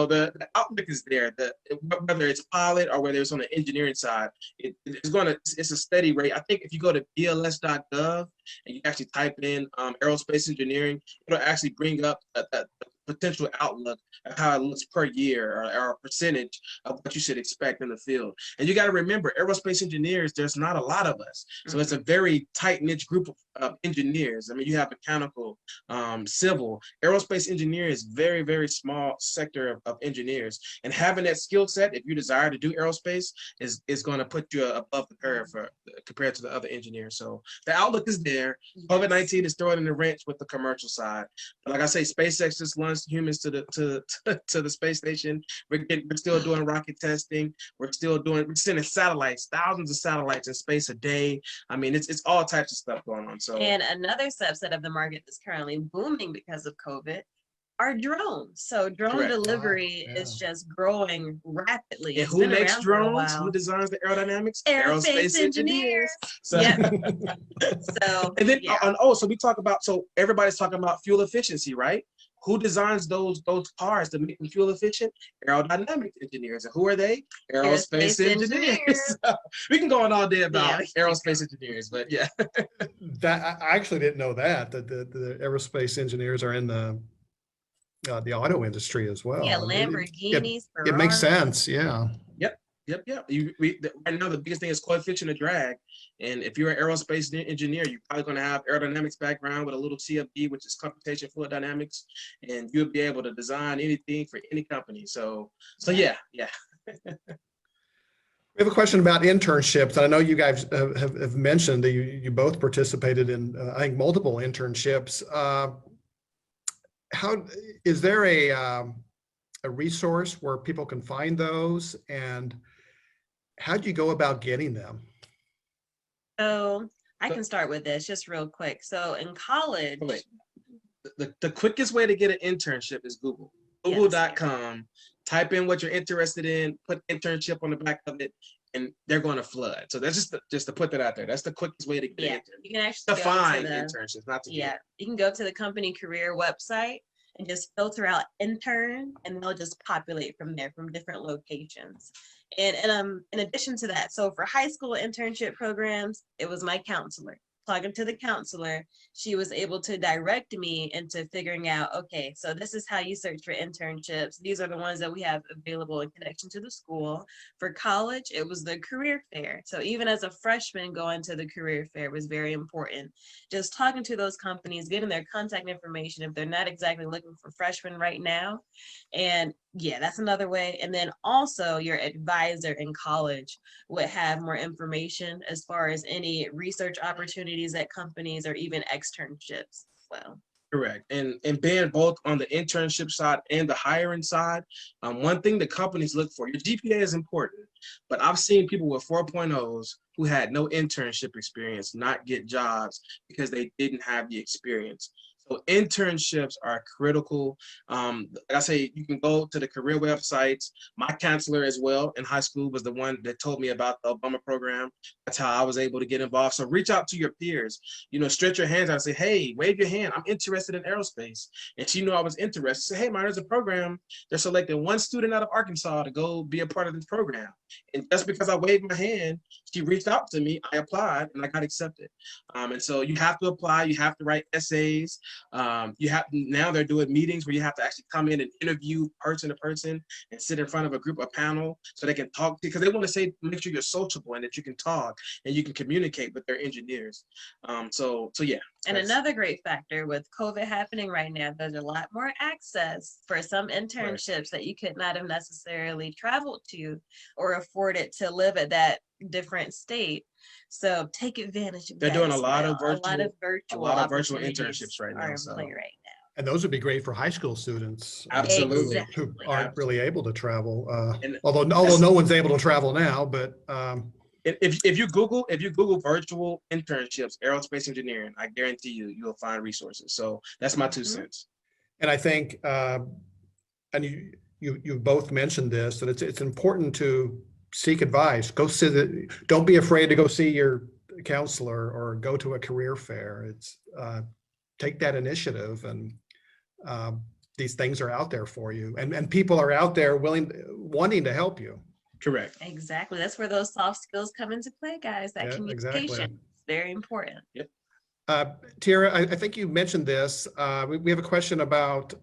the outlook is there. Whether it's pilot or whether it's on the engineering side, it's a steady rate. I think if you go to bls.gov and you actually type in aerospace engineering, it'll actually bring up the potential outlook of how it looks per year or a percentage of what you should expect in the field. And you got to remember, aerospace engineers, there's not a lot of us. So it's a very tight-knit group of engineers. I mean, you have mechanical, civil. Aerospace engineers, very, very small sector of engineers. And having that skill set, if you desire to do aerospace, is going to put you above the curve compared to the other engineers. So the outlook is there. COVID-19 is throwing in the wrench with the commercial side. But like I say, SpaceX just launched humans to the space station. We're still doing rocket testing. We're sending satellites, thousands of satellites in space a day. I mean, it's all types of stuff going on. So, and another subset of the market that's currently booming because of COVID are drones. So drone delivery is just growing rapidly. And who makes drones? Who designs the aerodynamics? Aerospace engineers. So, yep. And then so we talk about, so everybody's talking about fuel efficiency, right? Who designs those cars to make them fuel efficient? Aerodynamic engineers. And who are they? Aerospace engineers. We can go on all day about aerospace engineers, but yeah. That I actually didn't know that the aerospace engineers are in the auto industry as well. Yeah, Lamborghinis. It makes sense. Yeah. Yep. Right now, the biggest thing is coefficient of drag. And if you're an aerospace engineer, you're probably going to have aerodynamics background with a little CFD, which is computation fluid dynamics, and you'll be able to design anything for any company. So yeah. We have a question about internships. I know you guys have mentioned that you both participated in, I think, multiple internships. How is there a resource where people can find those, and how do you go about getting them? So I can start with this just real quick. So in college, the quickest way to get an internship is Google. Google.com. Type in what you're interested in, put internship on the back of it, and they're going to flood. So that's just to put that out there. That's the quickest way to get an internship. You can actually find internships, not to get. You can go to the company career website and just filter out intern, and they'll just populate from there from different locations. And in addition to that, so for high school internship programs, it was my counselor. talking to the counselor, she was able to direct me into figuring out, okay, so this is how you search for internships. These are the ones that we have available in connection to the school. For college, it was the career fair. So even as a freshman, going to the career fair was very important. Just talking to those companies, getting their contact information if they're not exactly looking for freshmen right now. And yeah, that's another way. And then also your advisor in college would have more information as far as any research opportunities at companies or even externships as well. Correct. And being both on the internship side and the hiring side, one thing the companies look for, your GPA is important, but I've seen people with 4.0s who had no internship experience not get jobs because they didn't have the experience. So internships are critical. Like I say, you can go to the career websites. My counselor as well in high school was the one that told me about the Obama program. That's how I was able to get involved. So reach out to your peers, stretch your hands out and say, hey, wave your hand. I'm interested in aerospace. And she knew I was interested. Say, hey, Myron, there's a program. They're selecting one student out of Arkansas to go be a part of this program. And just because I waved my hand, she reached out to me, I applied, and I got accepted. And so you have to apply, you have to write essays. Now they're doing meetings where you have to actually come in and interview person to person and sit in front of a group, a panel, so they can talk to you, because they want to say, make sure you're sociable and that you can talk and you can communicate with their engineers. So yeah. And another great factor with COVID happening right now, there's a lot more access for some internships that you could not have necessarily traveled to or afforded to live at that different state. So take advantage of that. They're doing a as lot of well. virtual internships right now. So. Right now. And those would be great for high school students. Absolutely. Who aren't really able to travel. And although no one's able to travel now, but if you Google virtual internships, aerospace engineering, I guarantee you'll find resources. So that's my 2 cents. And I think, and you both mentioned this, that it's important to seek advice. Don't be afraid to go see your counselor or go to a career fair. It's take that initiative, and these things are out there for you, and people are out there wanting to help you. Correct. Exactly. That's where those soft skills come into play, guys. That communication is very important. Yep. Tiera, I think you mentioned this. We have a question about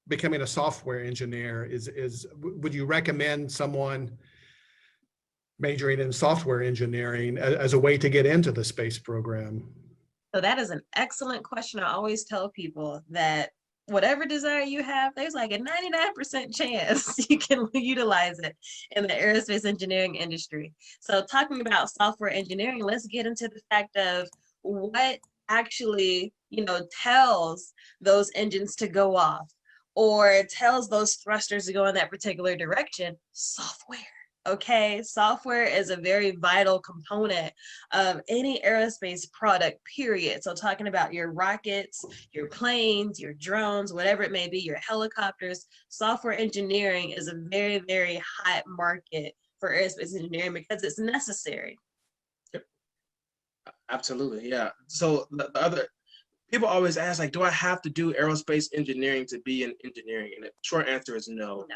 becoming a software engineer. Would you recommend someone majoring in software engineering as a way to get into the space program? So that is an excellent question. I always tell people that whatever desire you have, there's like a 99% chance you can utilize it in the aerospace engineering industry. So talking about software engineering, let's get into the fact of what actually, tells those engines to go off or tells those thrusters to go in that particular direction. Software. Okay, software is a very vital component of any aerospace product, period. So talking about your rockets, your planes, your drones, whatever it may be, your helicopters, software engineering is a very, very hot market for aerospace engineering because it's necessary. Yep. Absolutely, yeah. So the other people always ask, like, do I have to do aerospace engineering to be in engineering? And the short answer is no.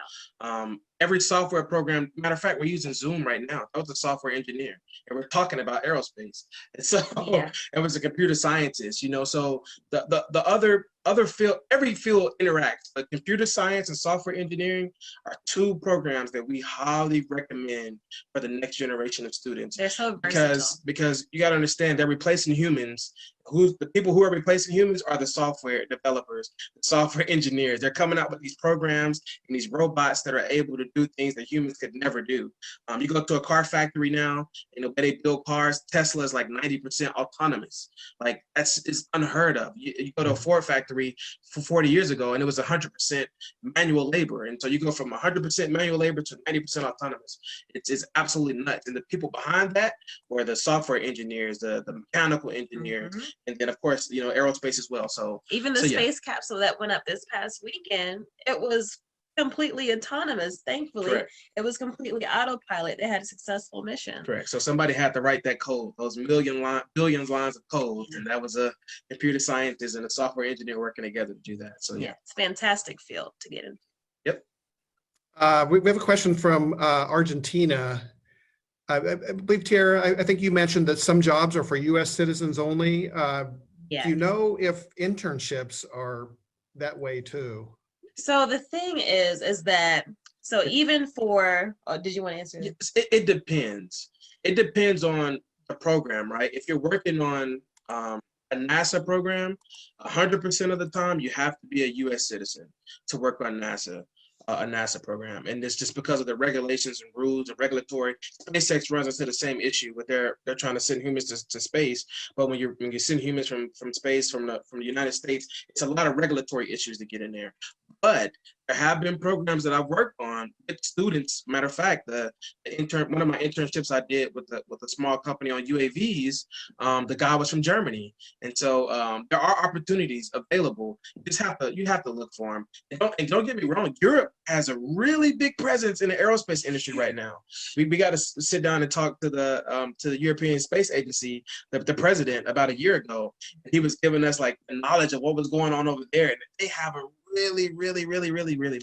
Every software program, matter of fact, we're using Zoom right now. I was a software engineer, and we're talking about aerospace. And so I was a computer scientist, so the other field, every field interacts, but computer science and software engineering are 2 programs that we highly recommend for the next generation of students. They're so versatile. Because you got to understand, they're replacing humans. The people who are replacing humans are the software developers, the software engineers. They're coming out with these programs and these robots that are able to do things that humans could never do. You go to a car factory now, and the way they build cars, Tesla is like 90% autonomous. Like it's unheard of. You go to a Ford factory for 40 years ago, and it was 100% manual labor. And so you go from 100% manual labor to 90% autonomous. It's absolutely nuts. And the people behind that were the software engineers, the mechanical engineers, and then of course, aerospace as well. So even the space capsule that went up this past weekend, it was completely autonomous. Thankfully, correct. It was completely autopilot. They had a successful mission. Correct. So somebody had to write that code, those billions lines of code, and that was a computer scientist and a software engineer working together to do that. So yeah, it's a fantastic field to get into. Yep. We have a question from Argentina. I believe, Tiera, I think you mentioned that some jobs are for U.S. citizens only. Do you Yes. know if internships are that way too? So the thing is that, so even for, oh, did you want to answer? Yes, it depends. It depends on the program, right? If you're working on a NASA program, 100% of the time you have to be a U.S. citizen to work on a NASA program, and it's just because of the regulations and rules and regulatory. SpaceX runs into the same issue with they're trying to send humans to space, but when you send humans from space from the United States, it's a lot of regulatory issues to get in there. But there have been programs that I've worked on with students. Matter of fact, one of my internships I did with a small company on UAVs, the guy was from Germany, and so there are opportunities available. You have to look for them. And don't get me wrong, Europe has a really big presence in the aerospace industry right now. We got to sit down and talk to the European Space Agency, the president, about a year ago. He was giving us like the knowledge of what was going on over there, and they have a really.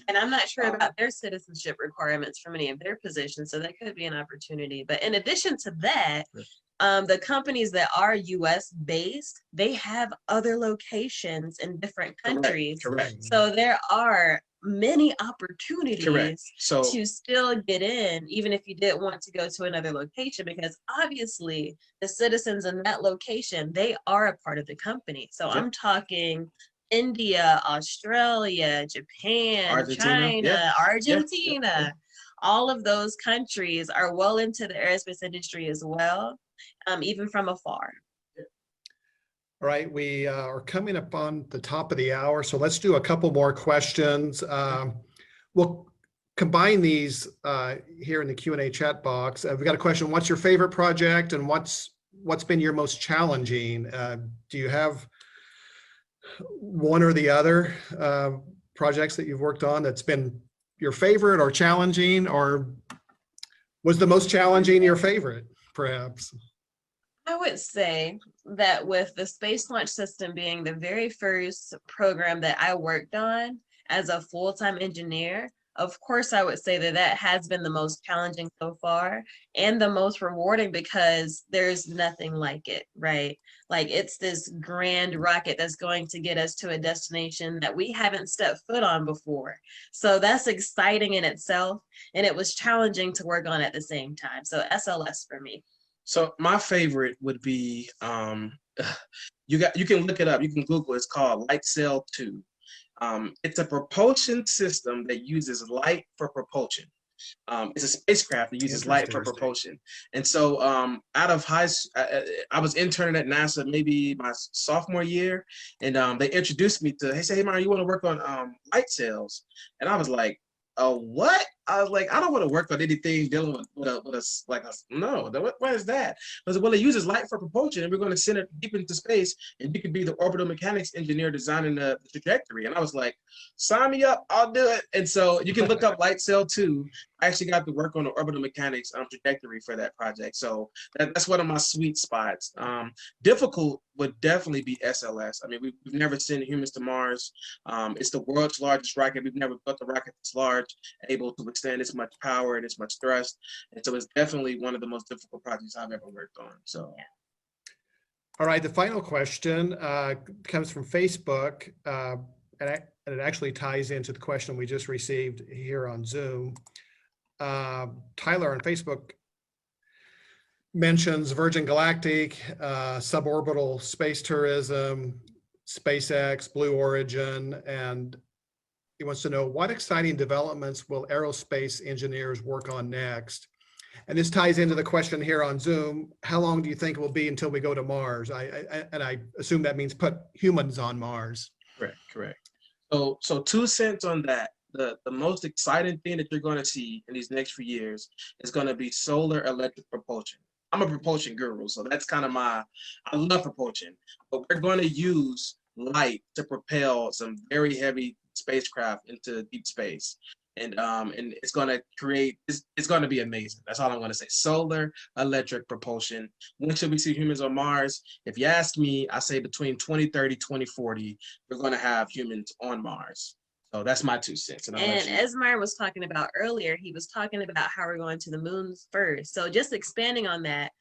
And I'm not sure about their citizenship requirements for many of their positions, so that could be an opportunity. But in addition to that, the companies that are US based, they have other locations in different countries. Correct. So there are many opportunities So to still get in, even if you did want to go to another location, because obviously the citizens in that location, they are a part of the company. So Yep. I'm talking India, Australia, Japan, Argentina, China, Argentina. yeah. All of those countries are well into the aerospace industry as well, even from afar. All right, we are coming up on the top of the hour, so let's do a couple more questions. We'll combine these here in the Q&A chat box. We've got a question: what's your favorite project, and what's been your most challenging? Do you have one or the other projects that you've worked on that's been your favorite or challenging, or was the most challenging your favorite, perhaps? I would say that with the Space Launch System being the very first program that I worked on as a full-time engineer, of course, I would say that that has been the most challenging so far and the most rewarding, because there's nothing like it, right? Like, it's this grand rocket that's going to get us to a destination that we haven't stepped foot on before. So that's exciting in itself, and it was challenging to work on at the same time. So SLS for me. So my favorite would be you can look it up. You can Google. It's called Light Sail 2. It's a propulsion system that uses light for propulsion. It's a spacecraft that uses light for propulsion. And so out of I was interning at NASA maybe my sophomore year, and they introduced me to, they said, "Hey, Myron, you want to work on light sails?" And I was like, what? I was like, I don't want to work on anything dealing with no, what is that? I was like, well, it uses light for propulsion, and we're going to send it deep into space, and you could be the orbital mechanics engineer designing the trajectory. And I was like, sign me up, I'll do it. And so you can look up Light Sail 2. I actually got to work on the orbital mechanics trajectory for that project. So that's one of my sweet spots. Difficult would definitely be SLS. I mean, we've never sent humans to Mars. It's the world's largest rocket. We've never built a rocket this large, able to withstand this much power and this much thrust. And so it's definitely one of the most difficult projects I've ever worked on. So. All right, the final question comes from Facebook, and it actually ties into the question we just received here on Zoom. Tyler on Facebook mentions Virgin Galactic, suborbital space tourism, SpaceX, Blue Origin, and he wants to know, what exciting developments will aerospace engineers work on next? And this ties into the question here on Zoom: how long do you think it will be until we go to Mars? I assume that means put humans on Mars. Correct. So 2 cents on that. The most exciting thing that you're going to see in these next few years is going to be solar electric propulsion. I'm a propulsion guru, so that's kind of I love propulsion, but we're going to use light to propel some very heavy spacecraft into deep space. And it's going to create, it's going to be amazing. That's all I'm going to say. Solar electric propulsion. When should we see humans on Mars? If you ask me, I say between 2030, 2040, we're going to have humans on Mars. So that's my 2 cents. And I'll let And you. as Myron was talking about earlier, he was talking about how we're going to the moon first. So just expanding on that,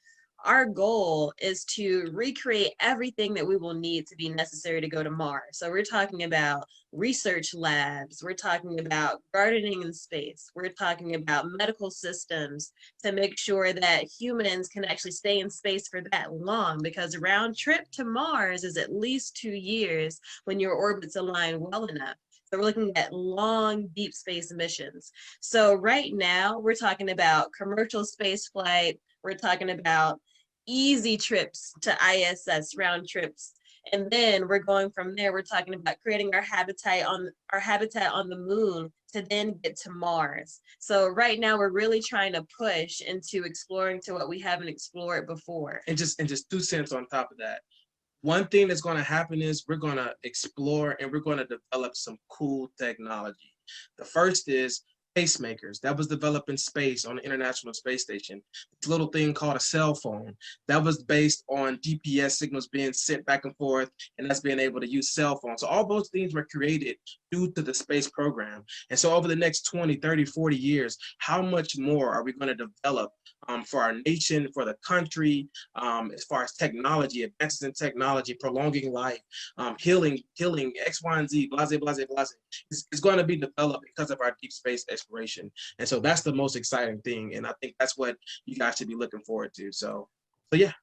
our goal is to recreate everything that we will need to be necessary to go to Mars. So we're talking about research labs, we're talking about gardening in space, we're talking about medical systems to make sure that humans can actually stay in space for that long, because a round trip to Mars is at least 2 years when your orbits align well enough. So we're looking at long, deep space missions. So right now we're talking about commercial space flight. We're talking about easy trips to ISS, round trips. And then we're going from there. We're talking about creating our habitat on the moon to then get to Mars. So right now we're really trying to push into exploring to what we haven't explored before. And just 2 cents on top of that. One thing that's going to happen is we're going to explore and we're going to develop some cool technology. The first is pacemakers. That was developed in space on the International Space Station. This little thing called a cell phone that was based on GPS signals being sent back and forth, and that's being able to use cell phones. So all those things were created due to the space program. And so over the next 20, 30, 40 years, how much more are we going to develop for our nation, for the country, as far as technology, advances in technology, prolonging life, healing, X, Y, and Z, blase, blase, blase. It's going to be developed because of our deep space exploration. And so that's the most exciting thing. And I think that's what you guys should be looking forward to. So yeah.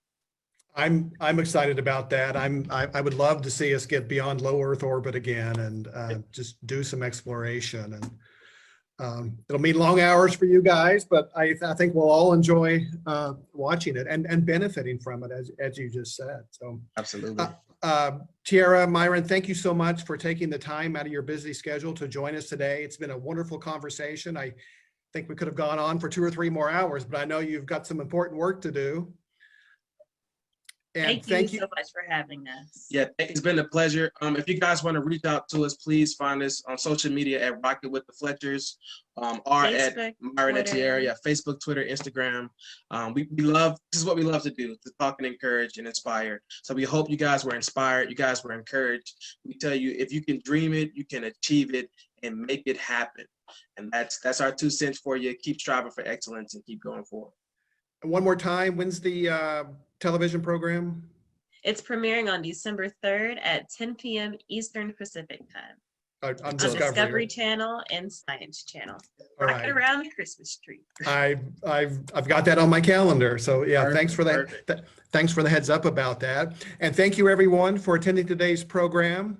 I'm excited about that. I would love to see us get beyond low Earth orbit again and just do some exploration. And it'll mean long hours for you guys, but I think we'll all enjoy watching it and benefiting from it, as you just said. So Absolutely. Tiera, Myron, thank you so much for taking the time out of your busy schedule to join us today. It's been a wonderful conversation. I think we could have gone on for 2 or 3 more hours, but I know you've got some important work to do. And thank you so much for having us. Yeah, it's been a pleasure. If you guys want to reach out to us, please find us on social media at Rocket with the Fletchers, or Facebook, at Myron and Tiera. Yeah, Facebook, Twitter, Instagram. We love, this is what we love to do, to talk and encourage and inspire. So we hope you guys were inspired, you guys were encouraged. We tell you, if you can dream it, you can achieve it and make it happen. And that's our 2 cents for you. Keep striving for excellence and keep going forward. And one more time, when's the television program? It's premiering on December 3rd at 10 p.m. Eastern Pacific time. On Discovery Channel and Science Channel. All Rocket right. around the Christmas tree. I've got that on my calendar. So yeah, Perfect, thanks for that. perfect. Thanks for the heads up about that. And thank you everyone for attending today's program.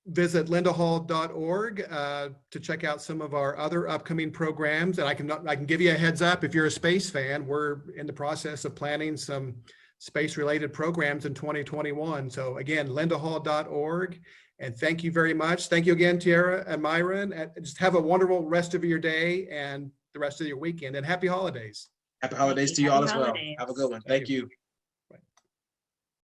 Visit lindahall.org to check out some of our other upcoming programs. And I can give you a heads up, if you're a space fan, we're in the process of planning some space related programs in 2021. So again, lindahall.org. And thank you very much. Thank you again, Tiera and Myron. And just have a wonderful rest of your day and the rest of your weekend, and happy holidays. Happy holidays to you all as well. Have a good one. Thank you.